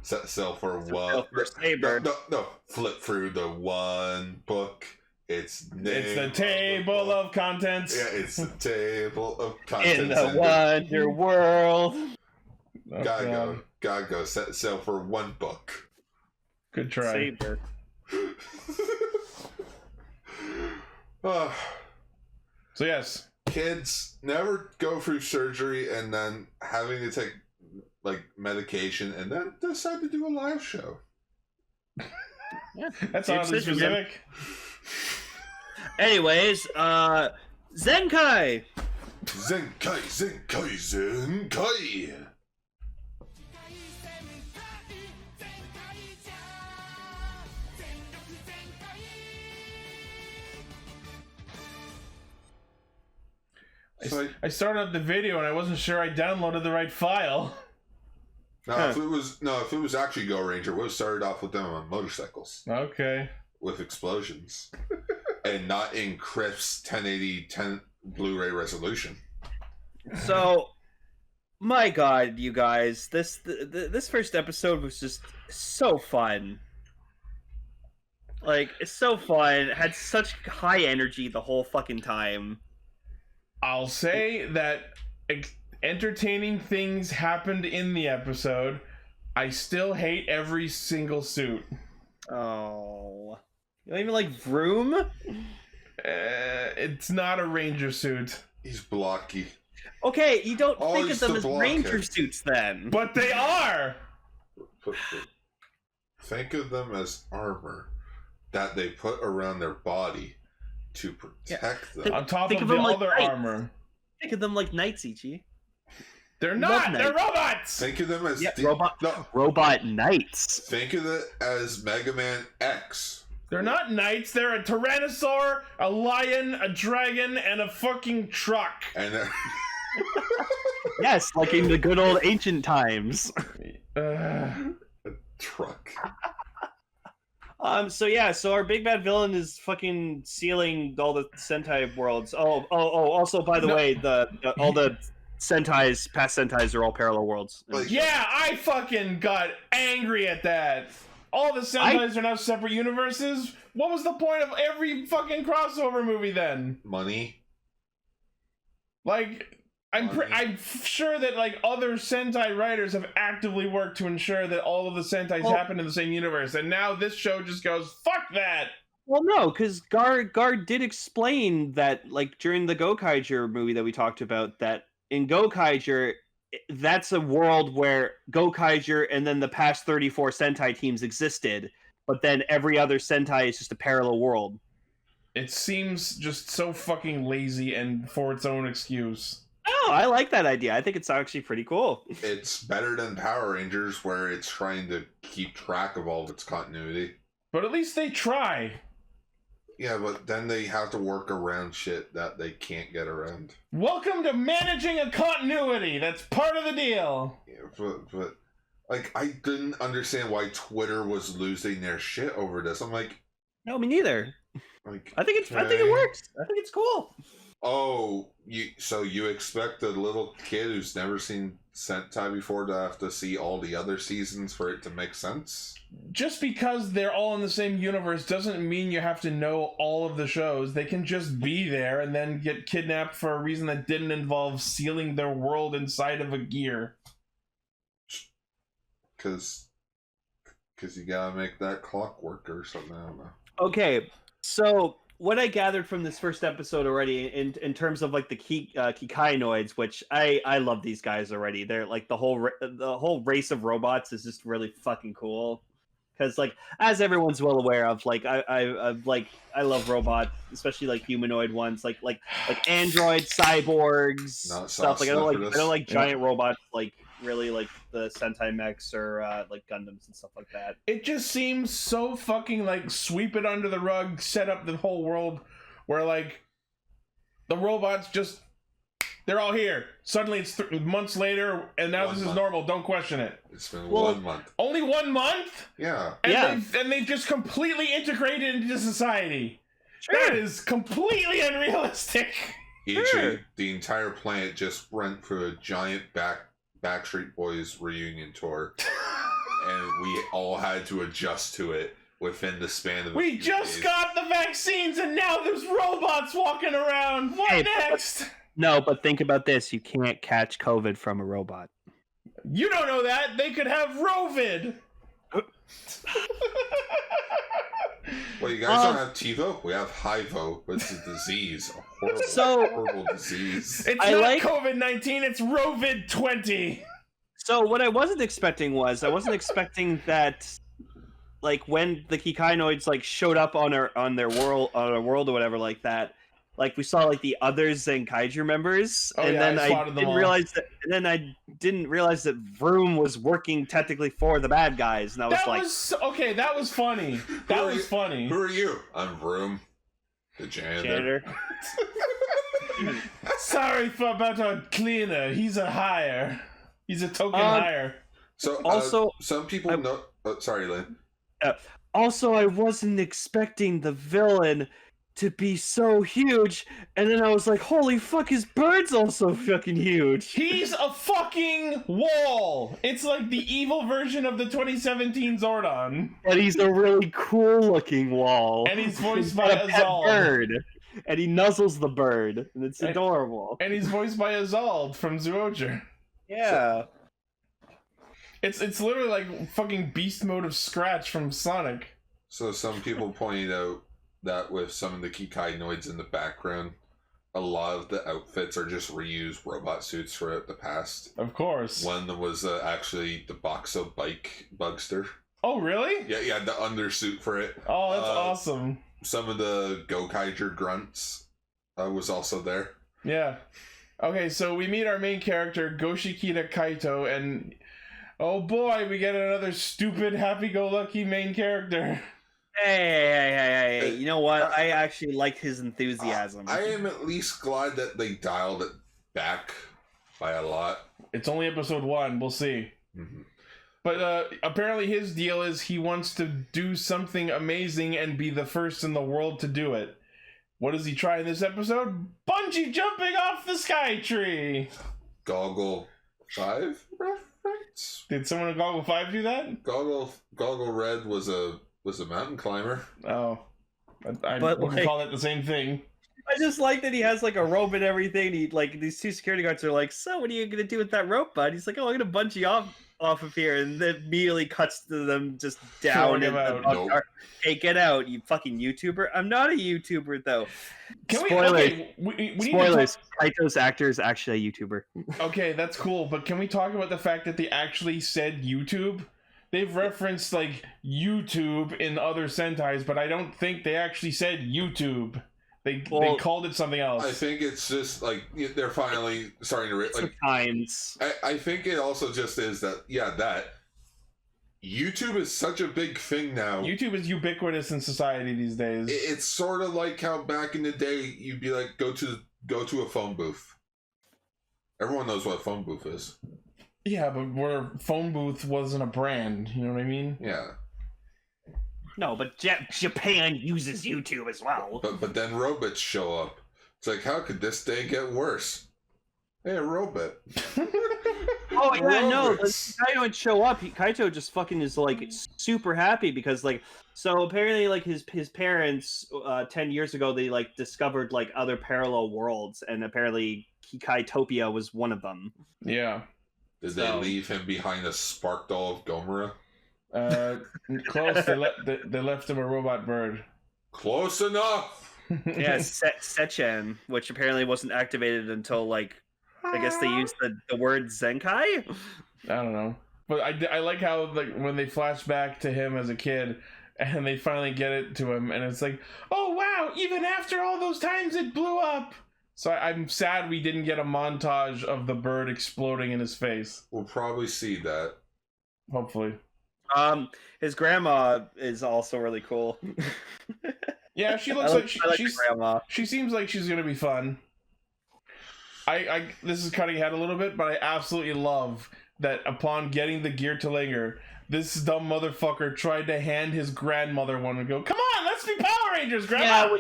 Sell for what? Saber. No. Flip through the one book. It's the table of contents. Yeah, it's the table of contents. In the Wonder World. Gotta go. Sell for one book. Good try. Saber. So yes. Kids never go through surgery and then having to take like medication and then decide to do a live show. Yeah, that's oddly specific. Anyways, Zenkai! Zenkai! I started up the video and I wasn't sure I downloaded the right file. No, if it was actually Go Ranger, it would have started off with them on motorcycles. Okay. With explosions. And not in crisp 1080 Blu-ray resolution. So, my God, you guys, this first episode was just so fun. Like, it's so fun. It had such high energy the whole fucking time. I'll say that entertaining things happened in the episode. I still hate every single suit. Oh. You don't even like Vroom? It's not a ranger suit. He's blocky. Okay, you don't think of them as ranger suits then. But they are! Think of them as armor that they put around their body to protect them. On top of the other armor. Think of them like knights, Ichi. They're not! They're robots! Think of them as... robot knights. Think of it as Mega Man X. They're not knights, they're a tyrannosaur, a lion, a dragon, and a fucking truck. And yes, like in the good old ancient times. A truck. So our big bad villain is fucking sealing all the Sentai worlds. Also, by the way, all the Sentai's, past Sentai's are all parallel worlds. Yeah, I fucking got angry at that. All the Sentai's are now separate universes. What was the point of every fucking crossover movie then? Money. Like, I'm sure that like other Sentai writers have actively worked to ensure that all of the Sentai's happen in the same universe, and now this show just goes, fuck that! Well, no, because Gar did explain that, like, during the Zenkaiger movie that we talked about, that in Zenkaiger, that's a world where Zenkaiger and then the past 34 Sentai teams existed, but then every other Sentai is just a parallel world. It seems just so fucking lazy and for its own excuse. Oh, I like that idea. I think it's actually pretty cool. It's better than Power Rangers, where it's trying to keep track of all of its continuity. But at least they try. Yeah, but then they have to work around shit that they can't get around. Welcome to managing a continuity. That's part of the deal. Yeah, but like, I didn't understand why Twitter was losing their shit over this. I'm like, no, me neither. Like, I think it works. I think it's cool. Oh, you expect a little kid who's never seen Sentai before to have to see all the other seasons for it to make sense? Just because they're all in the same universe doesn't mean you have to know all of the shows. They can just be there and then get kidnapped for a reason that didn't involve sealing their world inside of a gear. Because you gotta make that clock work or something, I don't know. Okay, so what I gathered from this first episode already, in terms of like the Kikai noids, which I love these guys already. They're like the whole race of robots is just really fucking cool. Because like, as everyone's well aware of, like I love robots, especially like humanoid ones, like android cyborgs, Not stuff. Like I don't like giant Yeah. robots, like really like the Sentai mechs or like Gundams and stuff like that. It just seems so fucking like sweep it under the rug, set up the whole world where like the robots just, they're all here. Suddenly it's months later and now this is normal. Don't question it. It's been 1 month. Only 1 month? Yeah. And they've just completely integrated into society. Sure. That is completely unrealistic. The entire planet just went for a giant Backstreet Boys reunion tour. And we all had to adjust to it within the span of We just got the vaccines and now there's robots walking around. What next? No, but think about this. You can't catch COVID from a robot. You don't know that. They could have Rovid. Well, you guys don't have TiVo? We have HIVO, but it's a disease. A horrible disease. It's not COVID-19, it's Rovid-20. So what I wasn't expecting that, like, when the Kikainoids like showed up on our world or whatever like that, like we saw like the other Zenkaiger members, and then I didn't realize that Vroom was working technically for the bad guys, and I was that was funny. That was funny. Who are you? I'm Vroom, the janitor. Sorry about our cleaner. He's a hire. He's a token hire. So also, some people know. Oh, sorry, Lynn. Also, I wasn't expecting the villain to be so huge, and then I was like, holy fuck, his bird's also fucking huge. He's a fucking wall. It's like the evil version of the 2017 Zordon. But he's a really cool looking wall. And he's voiced by Azald. Bird. And he nuzzles the bird, and it's adorable. And he's voiced by Azald from Zoojer. Yeah. It's literally like fucking beast mode of Scratch from Sonic. So some people pointed out that with some of the Kikainoids in the background, a lot of the outfits are just reused robot suits throughout the past. Of course. One was actually the Boxo bike bugster. Oh, really? Yeah, the undersuit for it. Oh, that's awesome. Some of the Gokaiger grunts was also there. Yeah. Okay, so we meet our main character, Goshikita Kaito, and oh boy, we get another stupid, happy-go-lucky main character. Hey, you know what? I actually like his enthusiasm. I am at least glad that they dialed it back by a lot. It's only episode 1, we'll see. Mm-hmm. But apparently his deal is he wants to do something amazing and be the first in the world to do it. What does he try in this episode? Bungee jumping off the sky tree! Goggle 5 reference? Did someone in Goggle 5 do that? Goggle Red was a mountain climber. Oh. I wouldn't call it the same thing. I just like that he has like a rope and everything. He like these two security guards are like, so what are you gonna do with that rope, bud? He's like, oh, I'm gonna bungee off of here, and then immediately cuts to them just down and Nope. Hey, get out, you fucking YouTuber! I'm not a YouTuber though. We Spoilers. Kaito's actor is actually a YouTuber. Okay, that's cool, but can we talk about the fact that they actually said YouTube? They've referenced like YouTube in other Sentais, but I don't think they actually said YouTube. They called it something else. I think it's just like they're finally starting to like times. I think it also just is that that YouTube is such a big thing now. YouTube is ubiquitous in society these days. It's sort of like how back in the day you'd be like go to a phone booth. Everyone knows what a phone booth is. Yeah, but where phone booth wasn't a brand, you know what I mean? Yeah. No, but Japan uses YouTube as well. But then robots show up. It's like, how could this day get worse? Hey, a robot. Oh yeah, no, Robots. Kaito would show up. Kaito just fucking is like super happy because like, so apparently like his parents 10 years ago they like discovered like other parallel worlds, and apparently Kikaitopia was one of them. Yeah. Did they leave him behind a spark doll of Gomorrah? Close. They left him a robot bird. Close enough. Yeah, Sechen, which apparently wasn't activated until like, I guess they used the word Zenkai. I don't know, but I like how like when they flash back to him as a kid, and they finally get it to him, and it's like, oh wow, even after all those times it blew up. So I'm sad we didn't get a montage of the bird exploding in his face. We'll probably see that. Hopefully. His grandma is also really cool. Yeah, she looks she's grandma. She seems like she's gonna be fun. I this is cutting ahead a little bit, but I absolutely love that upon getting the Geartlinger, this dumb motherfucker tried to hand his grandmother one and go, "Come on, let's be Power Rangers, Grandma!" Yeah,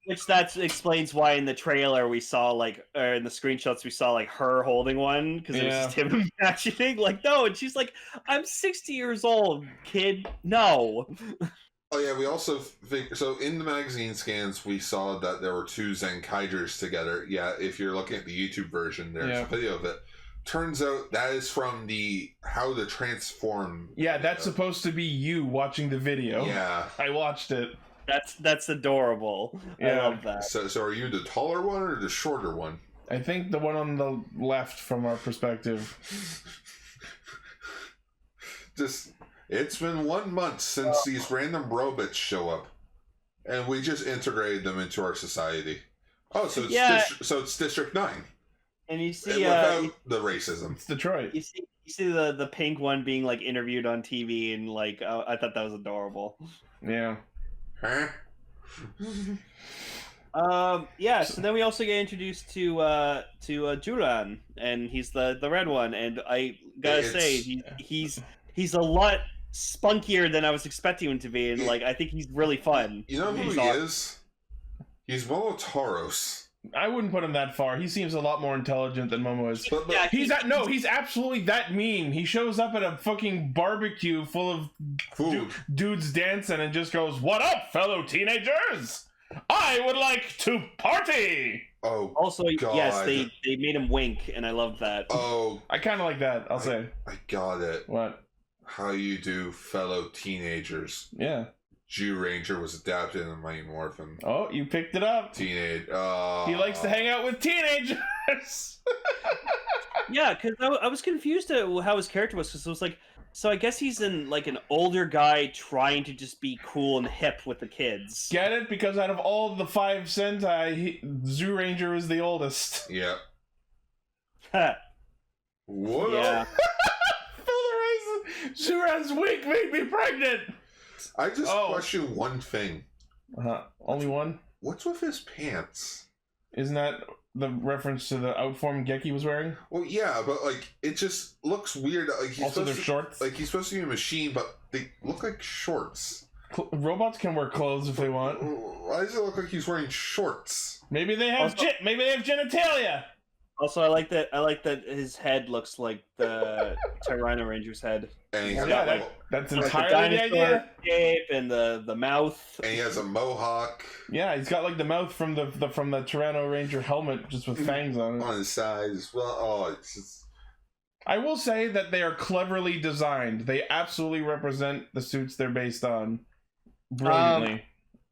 which that explains why in the trailer we saw like, or in the screenshots we saw like her holding one because it was just him imagining like, no, and she's like, I'm 60 years old, kid, no. Oh yeah, we also think so. In the magazine scans, we saw that there were two Zenkaigers together. Yeah, if you're looking at the YouTube version, there's a video of it. Turns out that is from the How to Transform. Yeah, that's supposed to be you watching the video. Yeah, I watched it. That's adorable. Yeah. I love that. So are you the taller one or the shorter one? I think the one on the left from our perspective. It's been 1 month since these random robots show up, and we just integrated them into our society. Oh, so it's it's District 9. And you see without the racism. It's Detroit. You see the pink one being like interviewed on TV, and like I thought that was adorable. Yeah. Huh? Yeah, so then we also get introduced to Juran, and he's the red one, and I gotta say he's a lot spunkier than I was expecting him to be, and like I think he's really fun. You know who he is? He's Molotaros. I wouldn't put him that far. He seems a lot more intelligent than Momo is. But Yeah, he's absolutely that mean. He shows up at a fucking barbecue full of dudes dancing and just goes, "What up, fellow teenagers? I would like to party." Oh, also, God. Yes, they made him wink, and I love that. Oh, I kind of like that. I'll say. I got it. What? How you do, fellow teenagers? Yeah. Jew Ranger was adapted in Mighty Morphin. Oh, you picked it up. Teenage. He likes to hang out with teenagers. Yeah, because I was confused at how his character was, because it was like, so I guess he's an older guy trying to just be cool and hip with the kids. Get it? Because out of all the 5 Sentai, Zoo Ranger is the oldest. Yeah. What? Yeah. Zuran's wig made me pregnant. I just question one thing. Only one? What's with his pants? Isn't that the reference to the outform Geki was wearing? Well, yeah, but like it just looks weird. Like he's also, they're shorts. Like he's supposed to be a machine, but they look like shorts. Robots can wear clothes if they want. Why does it look like he's wearing shorts? Maybe they have genitalia. Also, I like that his head looks like the Rhino Ranger's head. And he's that's like entirely the idea. Shape and the mouth. And he has a mohawk. Yeah, he's got like the mouth from the Tyranno Ranger helmet, just with fangs on it. On his side as well. Oh, it's just... I will say that they are cleverly designed. They absolutely represent the suits they're based on brilliantly.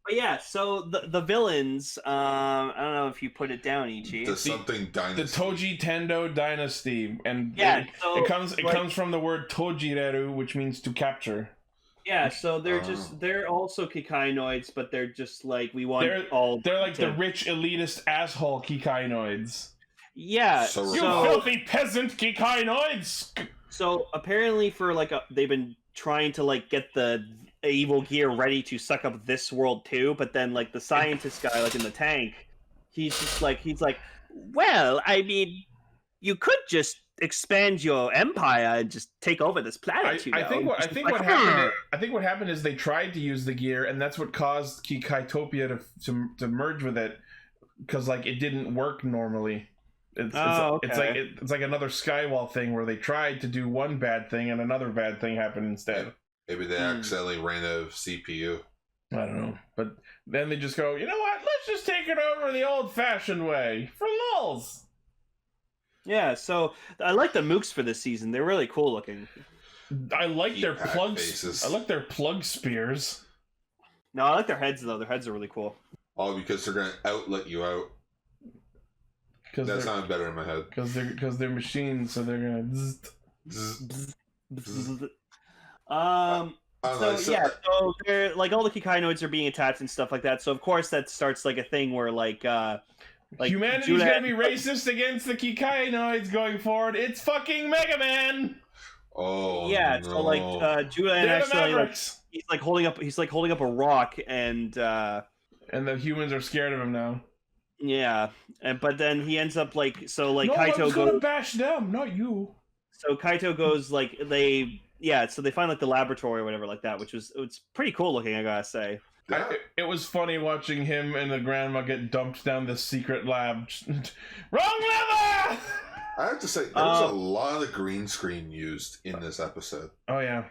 But yeah, so the villains, I don't know if you put it down, Ichi. The something dynasty. The Toji Tendo dynasty, and yeah, it comes from the word Tojireru, which means to capture. Yeah, so they're also Kikainoids, but they're just like they're like the rich elitist asshole Kikainoids. Yeah, you filthy peasant Kikainoids. So apparently, they've been trying to get the evil gear ready to suck up this world too, but then the scientist guy in the tank, he's like, well, I mean, you could just expand your empire and just take over this planet. I think what happened is they tried to use the gear, and that's what caused Kikaitopia to merge with it, because like it didn't work normally. It's like another Skywall thing where they tried to do one bad thing and another bad thing happened instead. Maybe they accidentally ran out of CPU. I don't know, but then they just go, you know what? Let's just take it over the old-fashioned way for lulz. Yeah, so I like the mooks for this season. They're really cool looking. I like their plugs. Faces. I like their plug spears. No, I like their heads though. Their heads are really cool. All because they're gonna outlet you out. That sounded better in my head. Because they're machines, so they're gonna. So they're like all the Kikainoids are being attacked and stuff like that. So of course that starts like a thing where like humanity's gonna be racist against the Kikainoids going forward. It's fucking Mega Man. Oh yeah. No. So like Julian actually he's like holding up a rock and the humans are scared of him now. Yeah, but then he ends up like Kaito goes gonna bash them, not you. So Kaito goes like so they find like the laboratory or whatever like that, it's pretty cool looking, I gotta say. It was funny watching him and the grandma get dumped down this secret lab. Wrong lever! I have to say, there was a lot of green screen used in this episode. Oh yeah.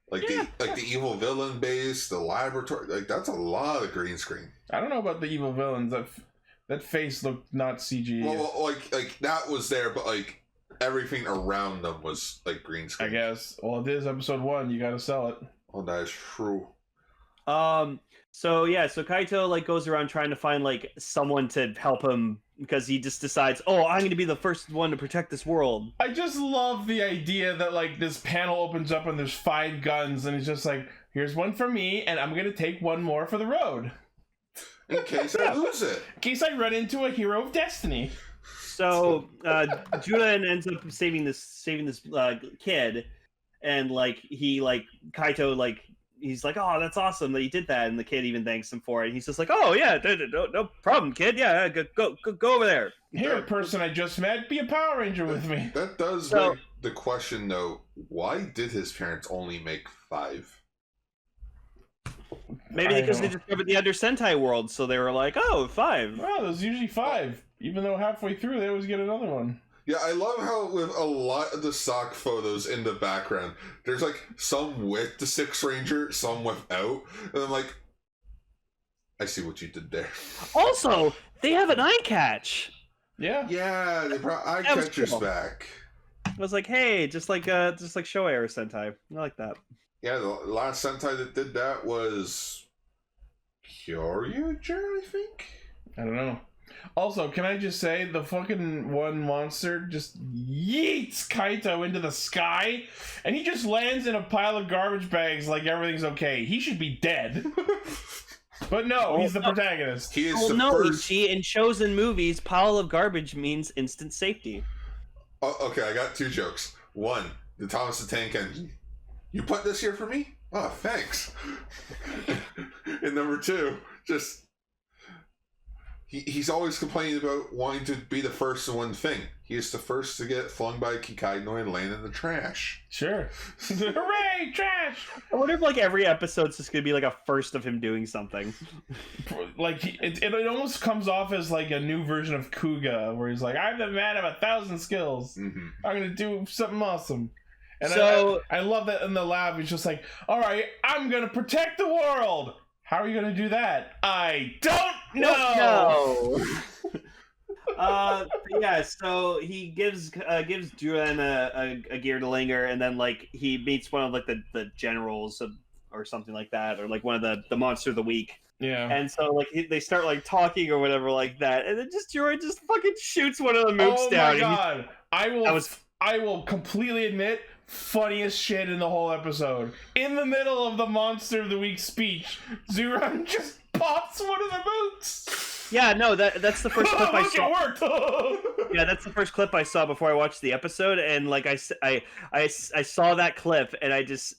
The evil villain base, the laboratory, like that's a lot of green screen. I don't know about the evil villains. That face looked not CG. Well, like that was there, but like everything around them was like green screen. I guess. Well, it is episode 1. You got to sell it. Oh, that is true. So Kaito like goes around trying to find like someone to help him because he just decides, I'm going to be the first one to protect this world. I just love the idea that like this panel opens up and there's 5 guns and it's just like, here's one for me and I'm going to take one more for the road. In case I lose it. In case I run into a hero of destiny. So Julian ends up saving this kid, and like Kaito like he's like, oh, that's awesome that you did that, and the kid even thanks him for it. He's just like, oh yeah, no problem, kid. Yeah, go over there. Here, person I just met, be a Power Ranger with me. That does beg the question though. Why did his parents only make 5? Maybe because they discovered the Under Sentai world, so they were like, 5. Well, there's usually 5. Even though halfway through they always get another one. Yeah, I love how with a lot of the stock photos in the background, there's like some with the 6th Ranger, some without. And I'm like, I see what you did there. Also, they have an eye catch. Yeah. Yeah, they brought eye catchers back. I was like, hey, just like Shoei or Sentai. I like that. Yeah, the last Sentai that did that was Kyoryuger, I think? I don't know. Also, can I just say, the fucking one monster just yeets Kaito into the sky, and he just lands in a pile of garbage bags like everything's okay. He should be dead. But no, he's the protagonist. He is the first... in shows and movies, pile of garbage means instant safety. Oh, okay, I got 2 jokes. 1, the Thomas the Tank Engine. You put this here for me? Oh, thanks. And number 2, just... He's always complaining about wanting to be the first in one thing. He is the first to get flung by a Kikainoi and land in the trash. Sure. Hooray, trash! I wonder if like every episode's just gonna be like a first of him doing something. Like it almost comes off as like a new version of Kuga, where he's like, I'm the man of 1,000 skills. Mm-hmm. I'm gonna do something awesome. And so I love that in the lab. He's just like, all right, I'm gonna protect the world. How are you going to do that? I don't know! Yeah, so he gives Julian a Geartlinger, and then like he meets one of like the generals or something like that, or like one of the monster of the week. Yeah. And so like they start like talking or whatever like that, and then Julian just fucking shoots one of the mooks down. Oh my god! I will completely admit, funniest shit in the whole episode. In the middle of the Monster of the Week speech, Zuran just pops one of the mooks. Yeah, no, that's the first clip I saw. It worked. Yeah, that's the first clip I saw before I watched the episode, and like I saw that clip, and I just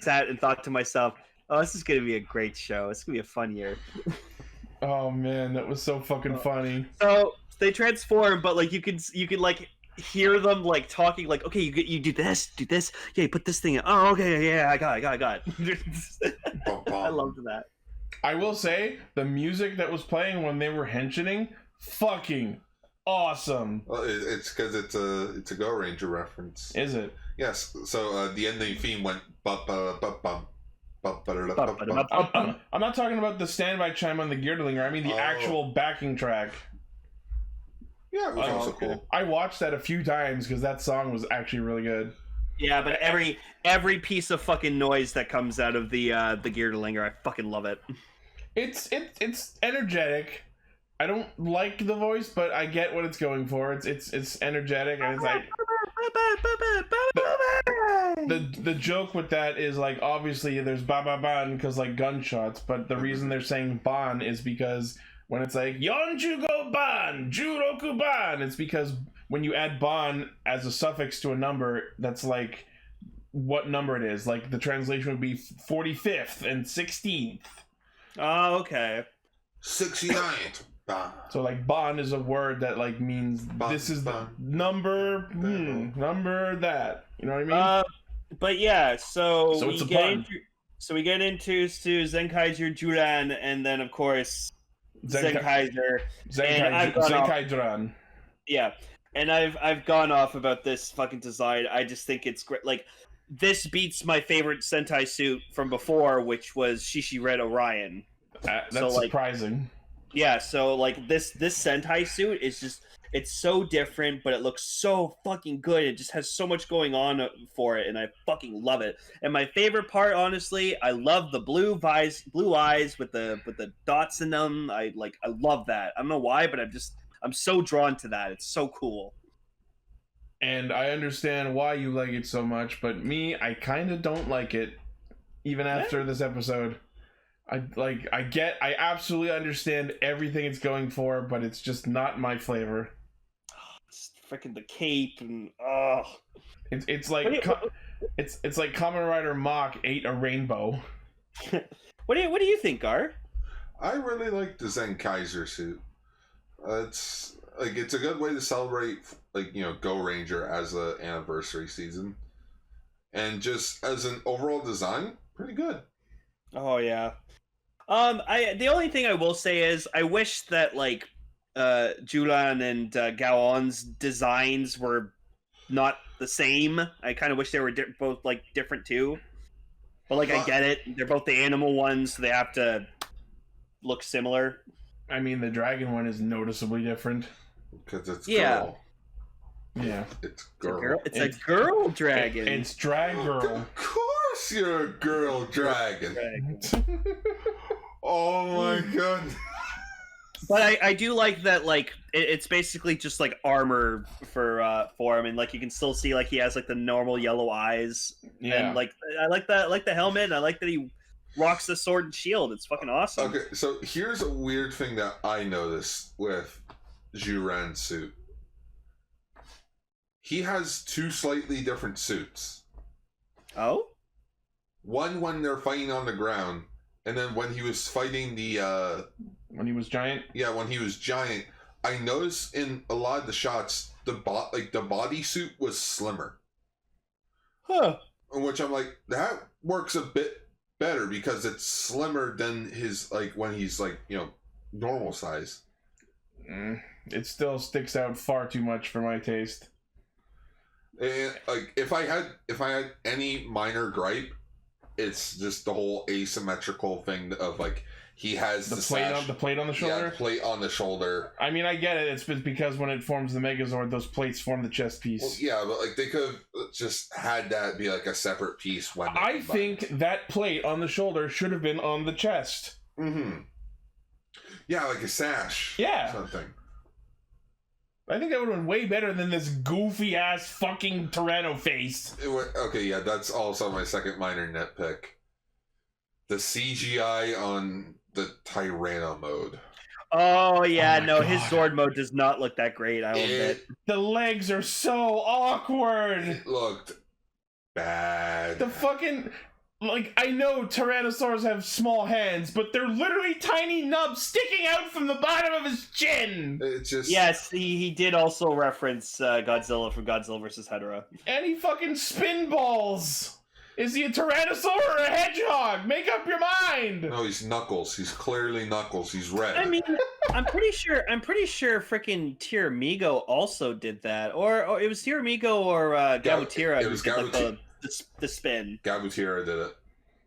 sat and thought to myself, oh, this is gonna be a great show. It's gonna be a fun year. Oh man, that was so fucking funny. So they transform, but like you could like hear them like talking, like, okay, you do this, yeah, you put this thing in. Oh, okay, yeah, I got it. I loved that. I will say the music that was playing when they were henching, fucking awesome. Well, it's because it's a Go Ranger reference. Is it? Yes. So the ending theme went bum bum bum bum. I'm not talking about the standby chime on the Geartlinger. I mean the actual backing track. Yeah, it was also cool. I watched that a few times because that song was actually really good. Yeah, but every piece of fucking noise that comes out of the Geartlinger, I fucking love it. It's energetic. I don't like the voice, but I get what it's going for. It's energetic, and it's like the joke with that is like obviously there's ba ba ban because like gunshots, but the reason they're saying ban is because when it's like Yonjugo ban, Juroku ban, it's because when you add ban as a suffix to a number, that's like what number it is. Like the translation would be 45th and 16th. Oh, okay. 69th. So like ban is a word that like means this is the number number that. You know what I mean? But yeah, so it's a pun. We get into Zenkaiger Juran, and then of course Zenkaiger. Zenkaiger. Yeah, and I've gone off about this fucking design. I just think it's great. Like, this beats my favorite Sentai suit from before, which was Shishi Red Orion. That's so, like, surprising. Yeah, so like this Sentai suit is just, it's so different, but it looks so fucking good. It just has so much going on for it, and I fucking love it. And my favorite part, honestly, I love the blue eyes with the dots in them. I love that. I don't know why, but I'm so drawn to that. It's so cool. And I understand why you like it so much, but me, I kind of don't like it, even after this episode. I absolutely understand everything it's going for, but it's just not my flavor. It's freaking the cape and it's like it's like Kamen Rider Mach ate a rainbow. What do you think, Gar? I really like the Zenkaiger suit. It's a good way to celebrate Go Ranger as an anniversary season, and just as an overall design, pretty good. Oh yeah. The only thing I will say is I wish that Julan and Gaon's designs were not the same. I kind of wish they were both different too. But I get it. They're both the animal ones, so they have to look similar. I mean, the dragon one is noticeably different because it's girl. Yeah, it's girl. It's a girl dragon. It's drag girl. Of course, you're a girl dragon. Oh my god. But I do like that, it's basically just armor for him, and you can still see he has the normal yellow eyes. Yeah. And I like that, the helmet, and I like that he rocks the sword and shield. It's fucking awesome. Okay, so here's a weird thing that I noticed with Juran's suit. He has two slightly different suits. Oh? One when they're fighting on the ground, and then when he was fighting the when he was giant? Yeah, when he was giant, I noticed in a lot of the shots the body suit was slimmer. Huh. In which I'm like, that works a bit better because it's slimmer than his when he's normal size. It still sticks out far too much for my taste. And if I had any minor gripe, it's just the whole asymmetrical thing of he has the plate on the shoulder. Yeah, plate on the shoulder. I mean, I get it. It's because when it forms the Megazord, those plates form the chest piece. Well, yeah, but they could have just had that be a separate piece. When I think that plate on the shoulder should have been on the chest. Mm-hmm. Yeah, like a sash. Yeah. Something. I think that would have been way better than this goofy ass fucking Tyranno face. Okay, yeah, that's also my second minor nitpick. The CGI on the Tyranno mode. Oh yeah, his Zord mode does not look that great. I will admit. The legs are so awkward. It looked bad. The fucking like, I know Tyrannosaurs have small hands, but they're literally tiny nubs sticking out from the bottom of his chin. It's just... Yes, he did also reference Godzilla from Godzilla vs. Hedorah. And he fucking spin balls. Is he a Tyrannosaur or a hedgehog? Make up your mind. No, he's Knuckles. He's clearly Knuckles. He's red. I mean, I'm pretty sure freaking Tiramigo also did that, or it was Tiramigo or Gabutira. It was Gabutira. The spin. Gabutira did it.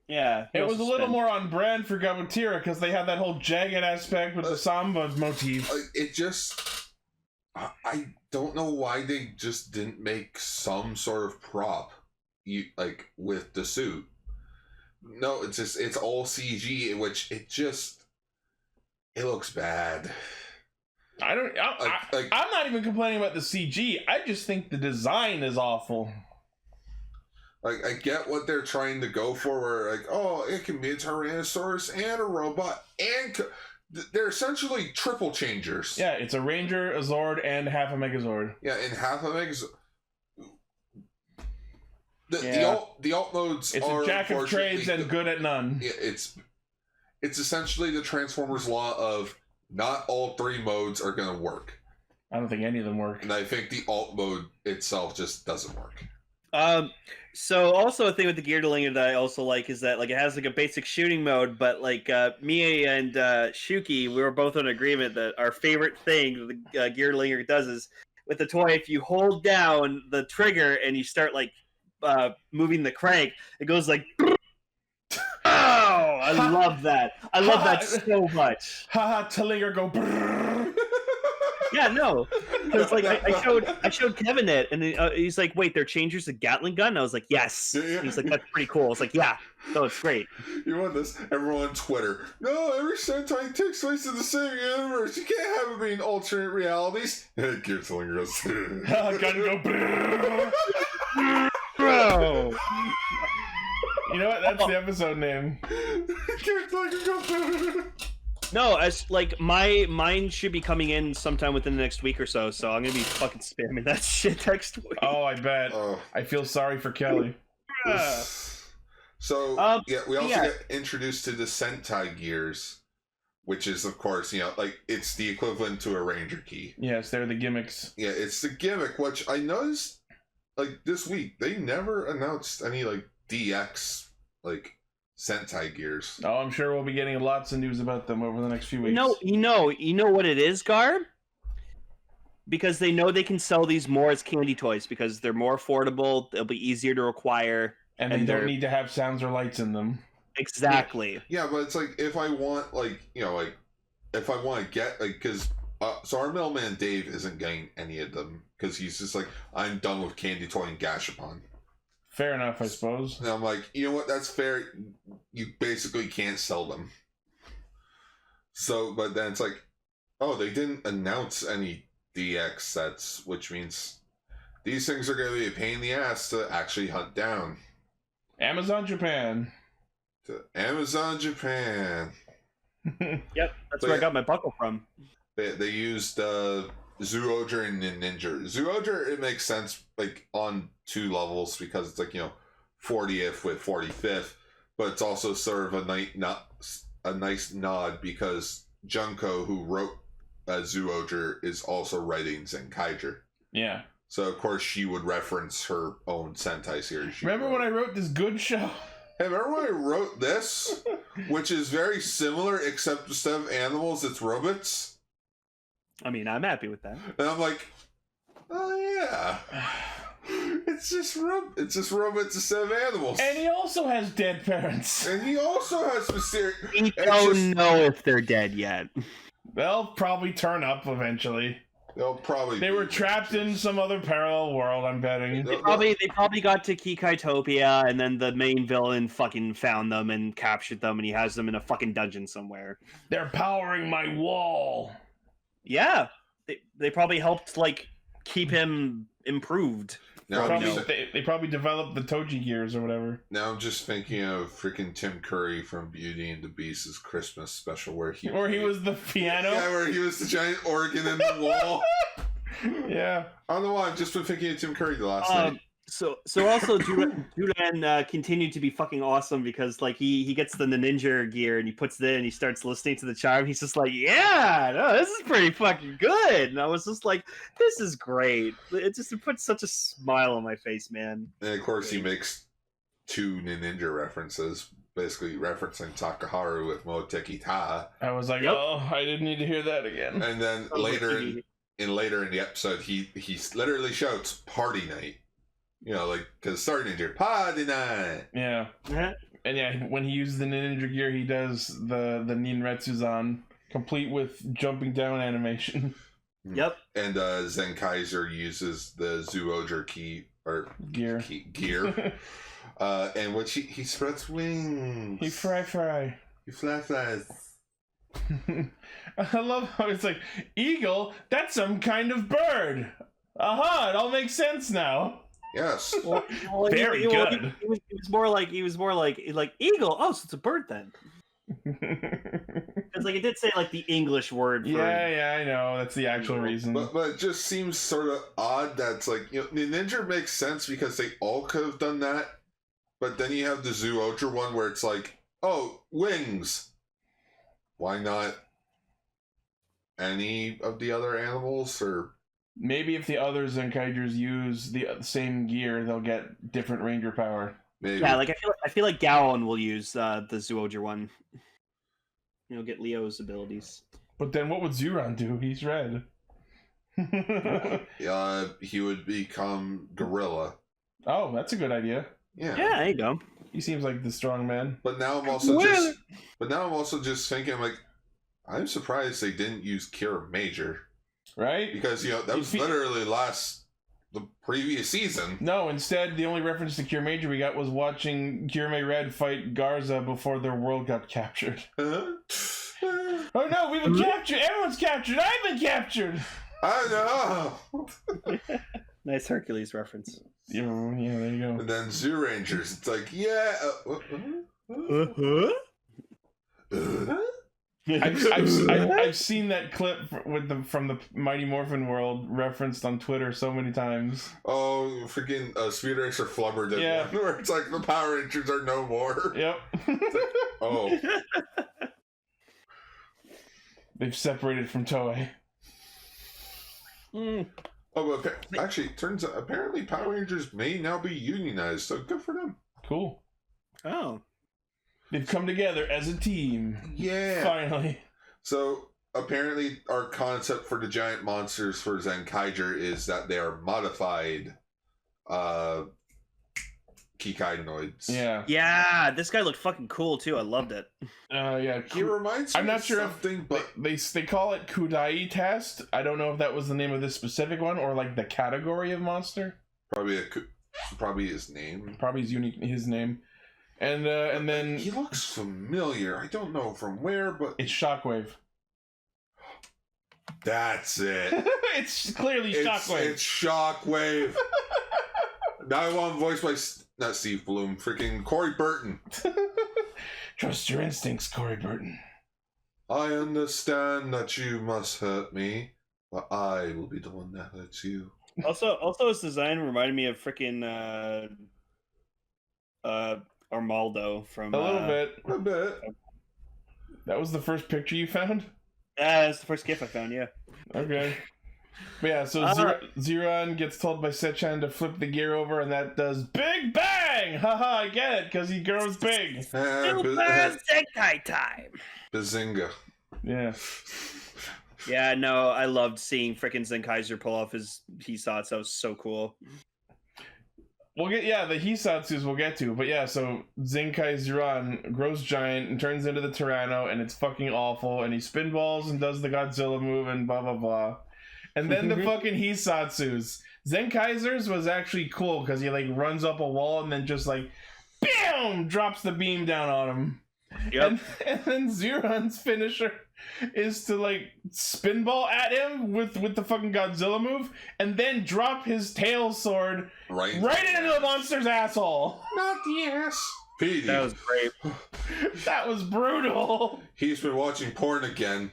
Yeah, it was a little more on brand for Gabutira because they had that whole jagged aspect with the samba motif. It just... I don't know why they just didn't make some sort of prop, with the suit. No, it's all CG, which it looks bad. I'm not even complaining about the CG. I just think the design is awful. Like, I get what they're trying to go for, where, like, oh, it can be a Tyrannosaurus and a robot, and they're essentially triple changers. Yeah, it's a Ranger, a Zord, and half a Megazord. Yeah, and half a Megazord. The alt modes it's are... It's a jack of trades and good at none. Yeah, it's essentially the Transformers law of not all three modes are going to work. I don't think any of them work. And I think the alt mode itself just doesn't work. So also a thing with the Geartlinger that I also like is that, like, it has like a basic shooting mode, but like me and Shuki, we were both in agreement that our favorite thing the Geartlinger does is with the toy, if you hold down the trigger and you start like moving the crank, it goes like oh, I love that. I love that so much. Haha, Tlinger go brrrr. Yeah, no, because like I showed Kevin it, and he's like, "Wait, they're changers to Gatling gun?" And I was like, "Yes." Yeah. He's like, "That's pretty cool." It's like, "Yeah, no, it's great." You want this? Everyone on Twitter. No, every Sentai takes place in the same universe. You can't have it be in alternate realities. Geartlinger goes. Gun go brrrr. Bro. You know what? That's the episode name. Geartlinger goes. Brrrr. No, as like mine should be coming in sometime within the next week or so. So I'm gonna be fucking spamming that shit next week. Oh, I bet. I feel sorry for Kelly. So we also get introduced to the Sentai gears, which is of course like it's the equivalent to a Ranger key. Yes, they're the gimmicks. Yeah, it's the gimmick, which I noticed like this week they never announced any like DX like Sentai gears. Oh, I'm sure we'll be getting lots of news about them over the next few weeks. No, you know what it is, Garb? Because they know they can sell these more as candy toys because they're more affordable, they'll be easier to acquire. And they don't need to have sounds or lights in them. Exactly. Yeah, but it's like if I want if I want to get because so our middleman Dave isn't getting any of them because he's just like, I'm done with Candy Toy and Gashapon. Fair enough, I suppose. And I'm like, you know what? That's fair. You basically can't sell them. So, but then it's like, oh, they didn't announce any DX sets, which means these things are going to be a pain in the ass to actually hunt down. Amazon Japan. Amazon Japan. Yep, that's where I got my buckle from. They used Zyuohger and Ninja. Zyuohger, it makes sense like on two levels because it's like 40th with 45th, but it's also sort of a nice nod because Junko, who wrote Zyuohger, is also writing Zenkaiger. Yeah. So of course she would reference her own Sentai series. Remember when I wrote this good show? Hey, remember when I wrote this, which is very similar except instead of animals, it's robots. I mean, I'm happy with that. And I'm like, oh yeah, it's just robots instead of animals. And he also has dead parents. And he also has mysterious. We don't know if they're dead yet. They'll probably turn up eventually. They'll probably. They were trapped in some other parallel world. I'm betting. They probably got to Kikai-topia, and then the main villain fucking found them and captured them, and he has them in a fucking dungeon somewhere. They're powering my wall. Yeah, they probably helped like keep him improved. Now they probably developed the Toji gears or whatever. Now I'm just thinking of freaking Tim Curry from Beauty and the Beast's Christmas special where he was the piano. Yeah, where he was the giant organ in the wall. Yeah. I don't know why, I've just been thinking of Tim Curry the last night. So also Juran continued to be fucking awesome because like he gets the ninja gear and he puts it in and he starts listening to the charm. He's just like, yeah, no, this is pretty fucking good. And I was just like, this is great. It puts such a smile on my face, man. And of course he makes 2 ninja references, basically referencing Takaharu with Moteki Ta. I was like, oh, I didn't need to hear that again. And then later in the episode, he literally shouts "Party Night." You know, like, because starting into Party Night. Yeah. And yeah, when he uses the ninja gear, he does the Ninretsuzan, complete with jumping down animation. Yep. And Zenkaiger uses the Zuoger gear. And which he spreads wings. He fry. He flies. I love how it's like, eagle, that's some kind of bird. Aha, it all makes sense now. Yes. Very good. He was more like eagle. Oh, so it's a bird then. Because like it did say like the English word. For Yeah, I know. That's the actual reason. But it just seems sort of odd that's like, you know, the ninja makes sense because they all could have done that. But then you have the Zuoger one where it's like, oh, wings. Why not any of the other animals? Or maybe if the other Zenkaigers use the same gear, they'll get different ranger power. Maybe. Yeah, like I feel like Gowon will use the Zuoger one. You know, get Leo's abilities. But then what would Zuran do? He's red. He would become gorilla. Oh, that's a good idea. Yeah. Yeah, there you go. He seems like the strong man. But now I'm also just thinking, like, I'm surprised they didn't use Kira Major. Right? Because, you know, that was literally the previous season. No, instead, the only reference to Kira Major we got was watching Kirame Red fight Garza before their world got captured. Oh no, we've been captured! Everyone's captured! I've been captured! I know! Nice Hercules reference. Yeah, there you go. And then Zoo Rangers, it's like, yeah. I've seen that clip from the Mighty Morphin World referenced on Twitter so many times. Oh, freaking Speed Racer Flubber did one where it's like the Power Rangers are no more. Yep. Like, oh. They've separated from Toei. Oh, okay. Actually, turns out apparently Power Rangers may now be unionized, so good for them. Cool. Oh. They've come together as a team. Yeah. Finally. So, apparently our concept for the giant monsters for Zenkaiger is that they are modified Kikai-noids. Yeah. Yeah, this guy looked fucking cool too. I loved it. Yeah. He reminds me I'm not of sure something, but they call it Kudai test. I don't know if that was the name of this specific one or like the category of monster. probably his name. Probably his name. And then he looks familiar. I don't know from where, but it's Shockwave. That's it. It's clearly Shockwave. It's Shockwave. Now I want voiced by not Steve Bloom, freaking Corey Burton. Trust your instincts, Corey Burton. I understand that you must hurt me, but I will be the one that hurts you. Also, his design reminded me of freaking Armaldo from a little bit. A bit. That was the first picture you found? Yeah, that's the first GIF I found. Yeah. Okay. But yeah, so Zeron gets told by Sechan to flip the gear over, and that does Big Bang! Haha, I get it, because he grows big. Zenkai Time! Bazinga. Yeah. Yeah, no, I loved seeing frickin' Zenkaiger pull off his Hisatsu. That was so cool. The Hisatsus we'll get to, but yeah, so Zenkai Zeron grows giant and turns into the Tyranno, and it's fucking awful, and he spinballs and does the Godzilla move and blah blah blah. And then the fucking Hisatsus. Zenkaiser's was actually cool because he like runs up a wall and then just like BAM! Drops the beam down on him. Yep. And then Zeron's finisher is to like spinball at him with the fucking Godzilla move and then drop his tail sword right into the monster's asshole. Not the ass. Petey. That was great. That was brutal. He's been watching porn again.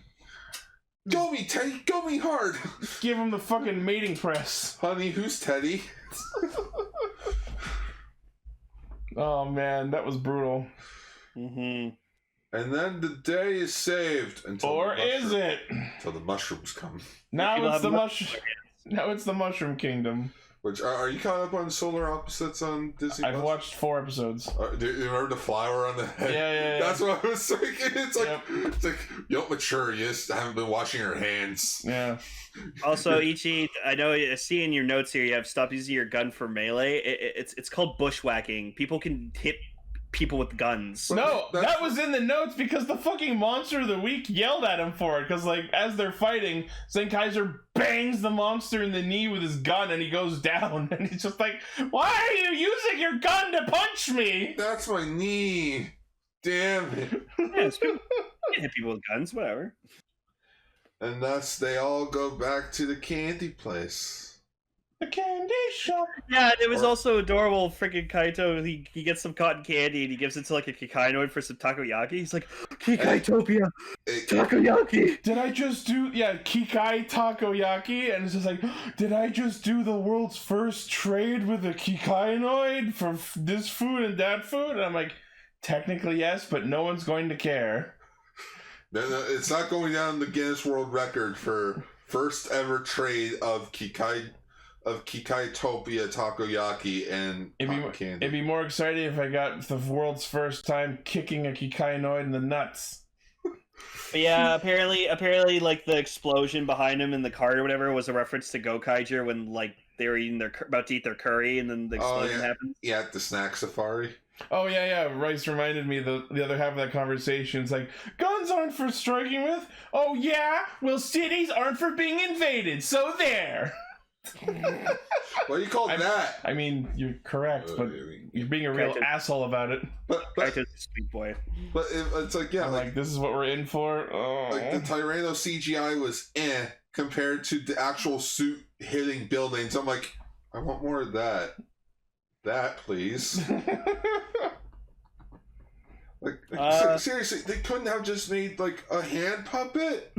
Go me, Teddy! Go me hard! Give him the fucking mating press. Honey, who's Teddy? Oh man, that was brutal. Mm-hmm. And then the day is saved until Or is it? Until the mushrooms come. Now it's the Now it's the Mushroom Kingdom. Which are you caught up on Solar Opposites on Disney? I've watched 4 episodes. Do you remember the flower on the head? Yeah. That's what I was thinking. It's like you don't mature. You just haven't been washing your hands. Yeah. Also, Ichi, I know I see in your notes here you have stop using your gun for melee. It's called bushwhacking. People can hit people with guns. No, that was in the notes because the fucking monster of the week yelled at him for it. Because, like, as they're fighting, Zenkaiger bangs the monster in the knee with his gun and he goes down. And he's just like, why are you using your gun to punch me? That's my knee. Damn it. Yeah, you can hit people with guns, whatever. And thus they all go back to the candy place. The candy shop. Yeah, it was also adorable. Freaking Kaito, he gets some cotton candy and he gives it to like a Kikainoid for some takoyaki. He's like, Kikaitopia, takoyaki. Did I just do Kikai takoyaki? And it's just like, did I just do the world's first trade with a Kikainoid for this food and that food? And I'm like, technically yes, but no one's going to care. No, it's not going down the Guinness World Record for first ever trade of Kikaitopia takoyaki and cotton candy. It'd be more exciting if I got the world's first time kicking a Kikainoid in the nuts. But yeah, apparently, like the explosion behind him in the cart or whatever was a reference to Zenkaiger when like they were about to eat their curry and then the explosion happened. Yeah, at the snack safari. Oh yeah. Rice reminded me the other half of that conversation. It's like, guns aren't for striking with. Oh yeah, well cities aren't for being invaded. So there. What do you call that? I mean, you're correct, but you're being a real asshole about it. But sweet boy. But it's like, yeah, like this is what we're in for. Oh. Like the Tyranno CGI was compared to the actual suit hitting buildings. I'm like, I want more of that. That, please. Seriously, they couldn't have just made like a hand puppet.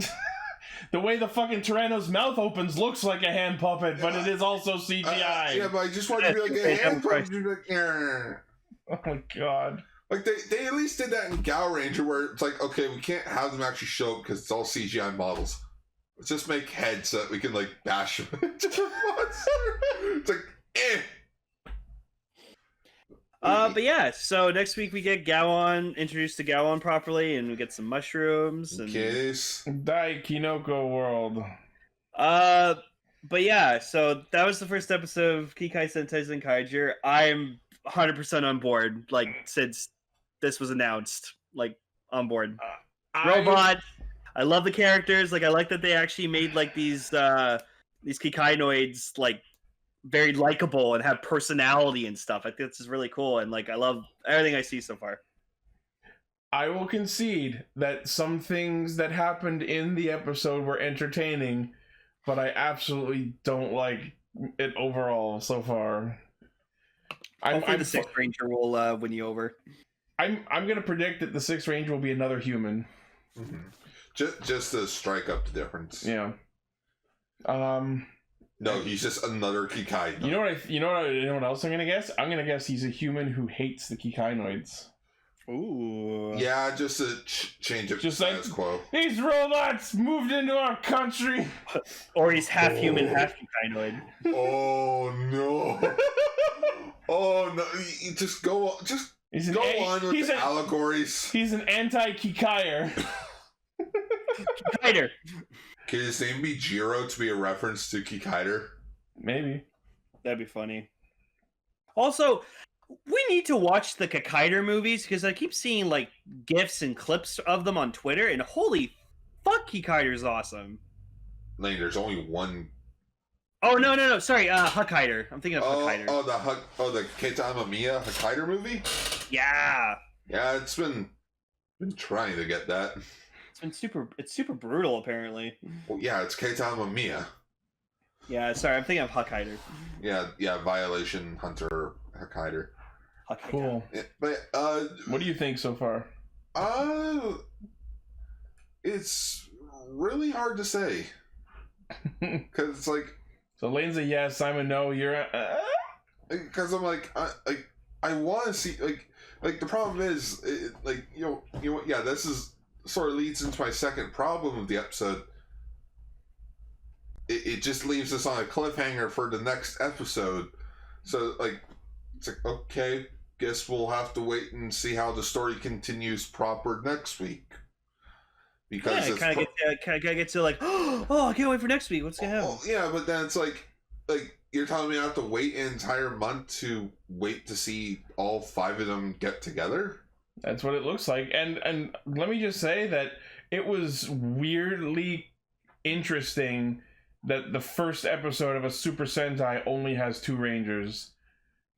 The way the fucking Tyranno's mouth opens looks like a hand puppet, but it is also CGI. Yeah, but I just want to be like a hand puppet. Oh my god. Like they at least did that in Gal Ranger where it's like, okay, we can't have them actually show up because it's all CGI models. Let's just make heads so that we can like bash them into the monster. It's like, But yeah, so next week we get Gowon, introduced to Gowon properly, and we get some mushrooms. And... Dai Kinoko World. But yeah, so that was the first episode of Kikai Sentai Zenkaiger. I'm 100% on board, like, since this was announced. Like, on board. Robot. I love the characters. Like, I like that they actually made, like, these Kikainoids, like, very likable and have personality and stuff. I think this is really cool, and like I love everything I see so far. I will concede that some things that happened in the episode were entertaining, but I absolutely don't like it overall so far. Hopefully the Sixth Ranger will win you over. I'm gonna predict that the Sixth Ranger will be another human. Mm-hmm. Just to strike up the difference. Yeah. No, he's just another Kikai. You know what else I'm gonna guess? I'm gonna guess he's a human who hates the Kikainoids. Ooh. Yeah, just to change it. Just status like quo. These robots moved into our country. Or he's half human, half Kikainoid. Oh no! Oh no! You just go on with the allegories. He's an anti-Kikaier. Kikaider. Can his name be Jiro to be a reference to Kikaider? Maybe. That'd be funny. Also, we need to watch the Kikaider movies because I keep seeing like GIFs and clips of them on Twitter, and holy fuck, Kikaider's awesome. Lane, there's only one. Oh no! Sorry, Huckhider. I'm thinking of Huckhider. The Keita Amamiya Huckhider movie. Yeah. Yeah, it's been trying to get that. It's super brutal, apparently. Well, yeah, it's Keita Amamiya. Yeah, sorry, I'm thinking of Huckhider. Yeah, Violation Hunter Huckhider. Cool. Yeah, but what do you think so far? It's really hard to say because it's like. So Lane's a yes, I'm a no. You're because I'm like I want to see like the problem is this is sort of leads into my second problem of the episode. It just leaves us on a cliffhanger for the next episode. So it's like okay, guess we'll have to wait and see how the story continues proper next week. Because it kind of gets to like, oh, I can't wait for next week. What's gonna happen? Well, yeah, but then it's like you're telling me I have to wait an entire month to wait to see all 5 of them get together? That's what it looks like. And let me just say that it was weirdly interesting that the first episode of a Super Sentai only has 2 Rangers.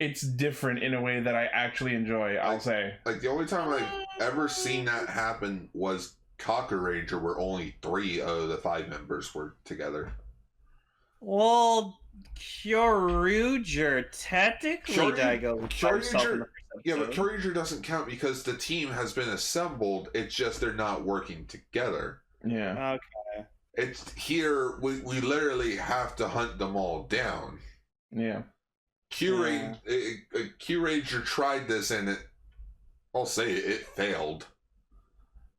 It's different in a way that I actually enjoy, I'll say. Like, the only time I've ever seen that happen was Kamen Rider, where only 3 of the 5 members were together. Well, Kyoryuger technically Kyoryuger, yeah, but Kyoryuger doesn't count because the team has been assembled. It's just they're not working together. Yeah. Okay. It's here we literally have to hunt them all down. Yeah. Q-Ranger tried this and I'll say it failed.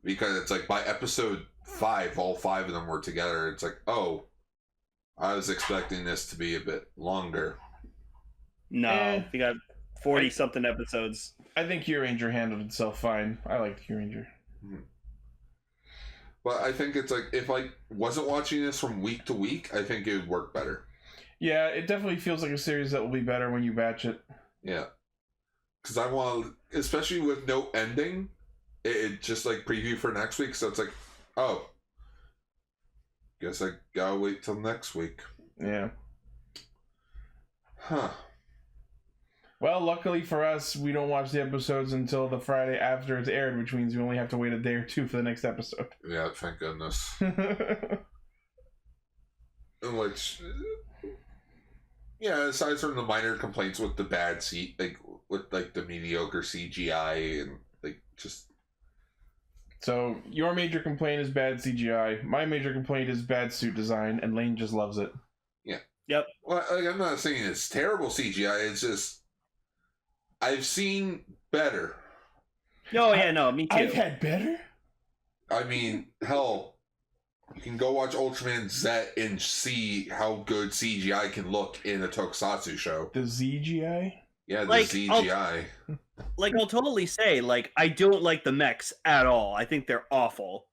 Because it's like by episode 5, all 5 of them were together. It's like, oh, I was expecting this to be a bit longer. No, we got 40-something episodes. I think Q-Ranger handled itself fine. I like Q-Ranger. But I think it's like, if I wasn't watching this from week to week, I think it would work better. Yeah, it definitely feels like a series that will be better when you batch it. Yeah. Because I want, especially with no ending, it just like preview for next week, so it's like, oh, guess I gotta wait till next week. Yeah. Huh. Well, luckily for us, we don't watch the episodes until the Friday after it's aired, which means we only have to wait a day or 2 for the next episode. Yeah, thank goodness. Which, yeah, aside from the minor complaints with the bad with the mediocre CGI and just. So your major complaint is bad CGI. My major complaint is bad suit design, and Lane just loves it. Yeah. Yep. Well, I'm not saying it's terrible CGI. It's just I've seen better. Oh yeah, no, me too. I've had better. I mean, hell, you can go watch Ultraman Z and see how good CGI can look in a tokusatsu show. The ZGI? Yeah, the ZGI. I'll totally say, I don't like the mechs at all. I think they're awful.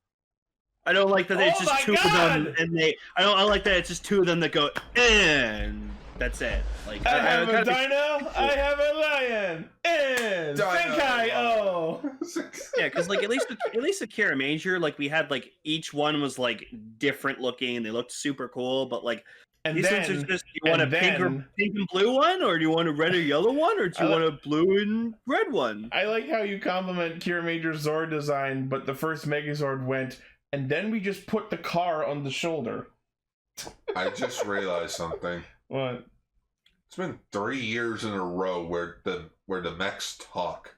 I don't like that it's just 2 of them, and I don't like that it's just 2 of them that go, and that's it. I have a dino, I have a lion, and Zenkai. Oh, yeah, because at least Akira Major, we had each one was different looking, and they looked super cool, but and these ones are just, you want a pink and blue one, or do you want a red or yellow one, or do you want a blue and red one? I like how you compliment Kira Major's Zord design, but the first Megazord went, and then we just put the car on the shoulder. I just realized something. What? It's been 3 years in a row where the mechs talk.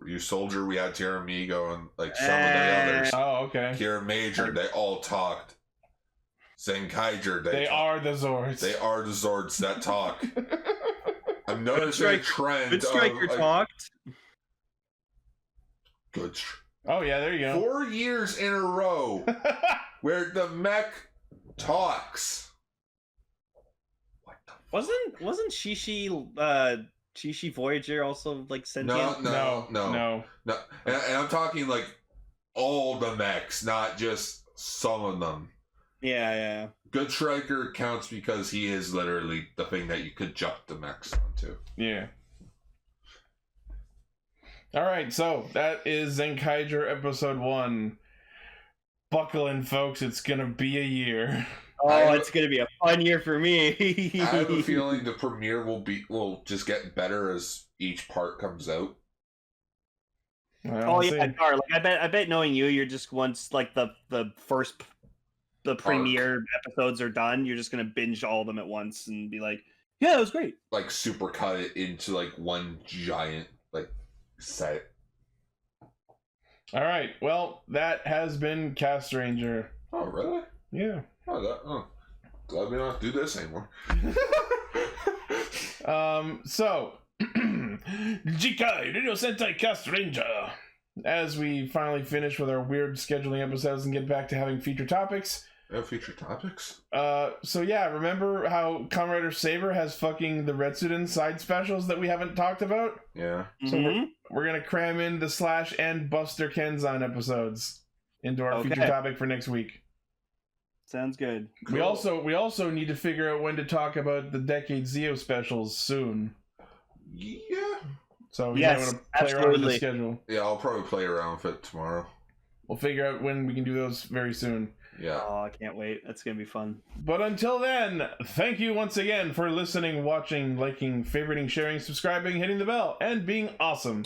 You Soldier, we had Tierra Amigo, and some of the others. Oh, okay. Kira Major, they all talked. Zenkaiger, they are the Zords. They are the Zords that talk. I'm noticing a trend. Good Striker talked. Good. Oh yeah, there you go. 4 years in a row where the mech talks. Wasn't Shishi Voyager also sentient? No. And I'm talking all the mechs, not just some of them. Yeah. Good Striker counts because he is literally the thing that you could jump the mechs onto. Yeah. Alright, so that is Zenkaiger episode 1. Buckle in, folks, it's gonna be a year. Oh, it's gonna be a fun year for me. I have a feeling the premiere will just get better as each part comes out. Oh yeah, Gar, I bet knowing you're just once the premiere episodes are done, you're just gonna binge all of them at once and be like, yeah, it was great. Super cut it into one giant set. All right, well, that has been Castranger. Oh really? Yeah. Glad we don't have to do this anymore. So Kikai, Radio Sentai Castranger. As we finally finish with our weird scheduling episodes and get back to having feature topics. Feature topics? So yeah, remember how Kamen Rider Saber has fucking the Retsuden side specials that we haven't talked about? Yeah. So we're gonna cram in the Slash and Buster Kenzan episodes into our feature topic for next week. Sounds good. Cool. We also need to figure out when to talk about the Decade Zeo specials soon. Yeah. So you might want to play around with the schedule. Yeah, I'll probably play around with it tomorrow. We'll figure out when we can do those very soon. Yeah. Oh, I can't wait. That's going to be fun. But until then, thank you once again for listening, watching, liking, favoriting, sharing, subscribing, hitting the bell, and being awesome.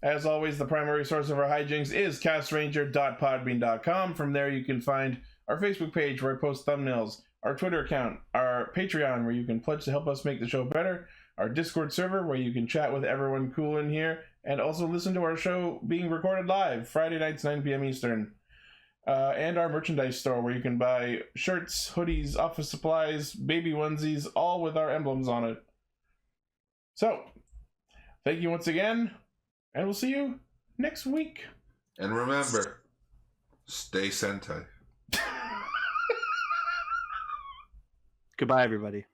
As always, the primary source of our hijinks is castranger.podbean.com. From there, you can find our Facebook page where I post thumbnails, our Twitter account, our Patreon where you can pledge to help us make the show better, our Discord server where you can chat with everyone cool in here, and also listen to our show being recorded live Friday nights 9 p.m. Eastern. And our merchandise store where you can buy shirts, hoodies, office supplies, baby onesies, all with our emblems on it. So, thank you once again, and we'll see you next week. And remember, stay Sentai. Goodbye, everybody.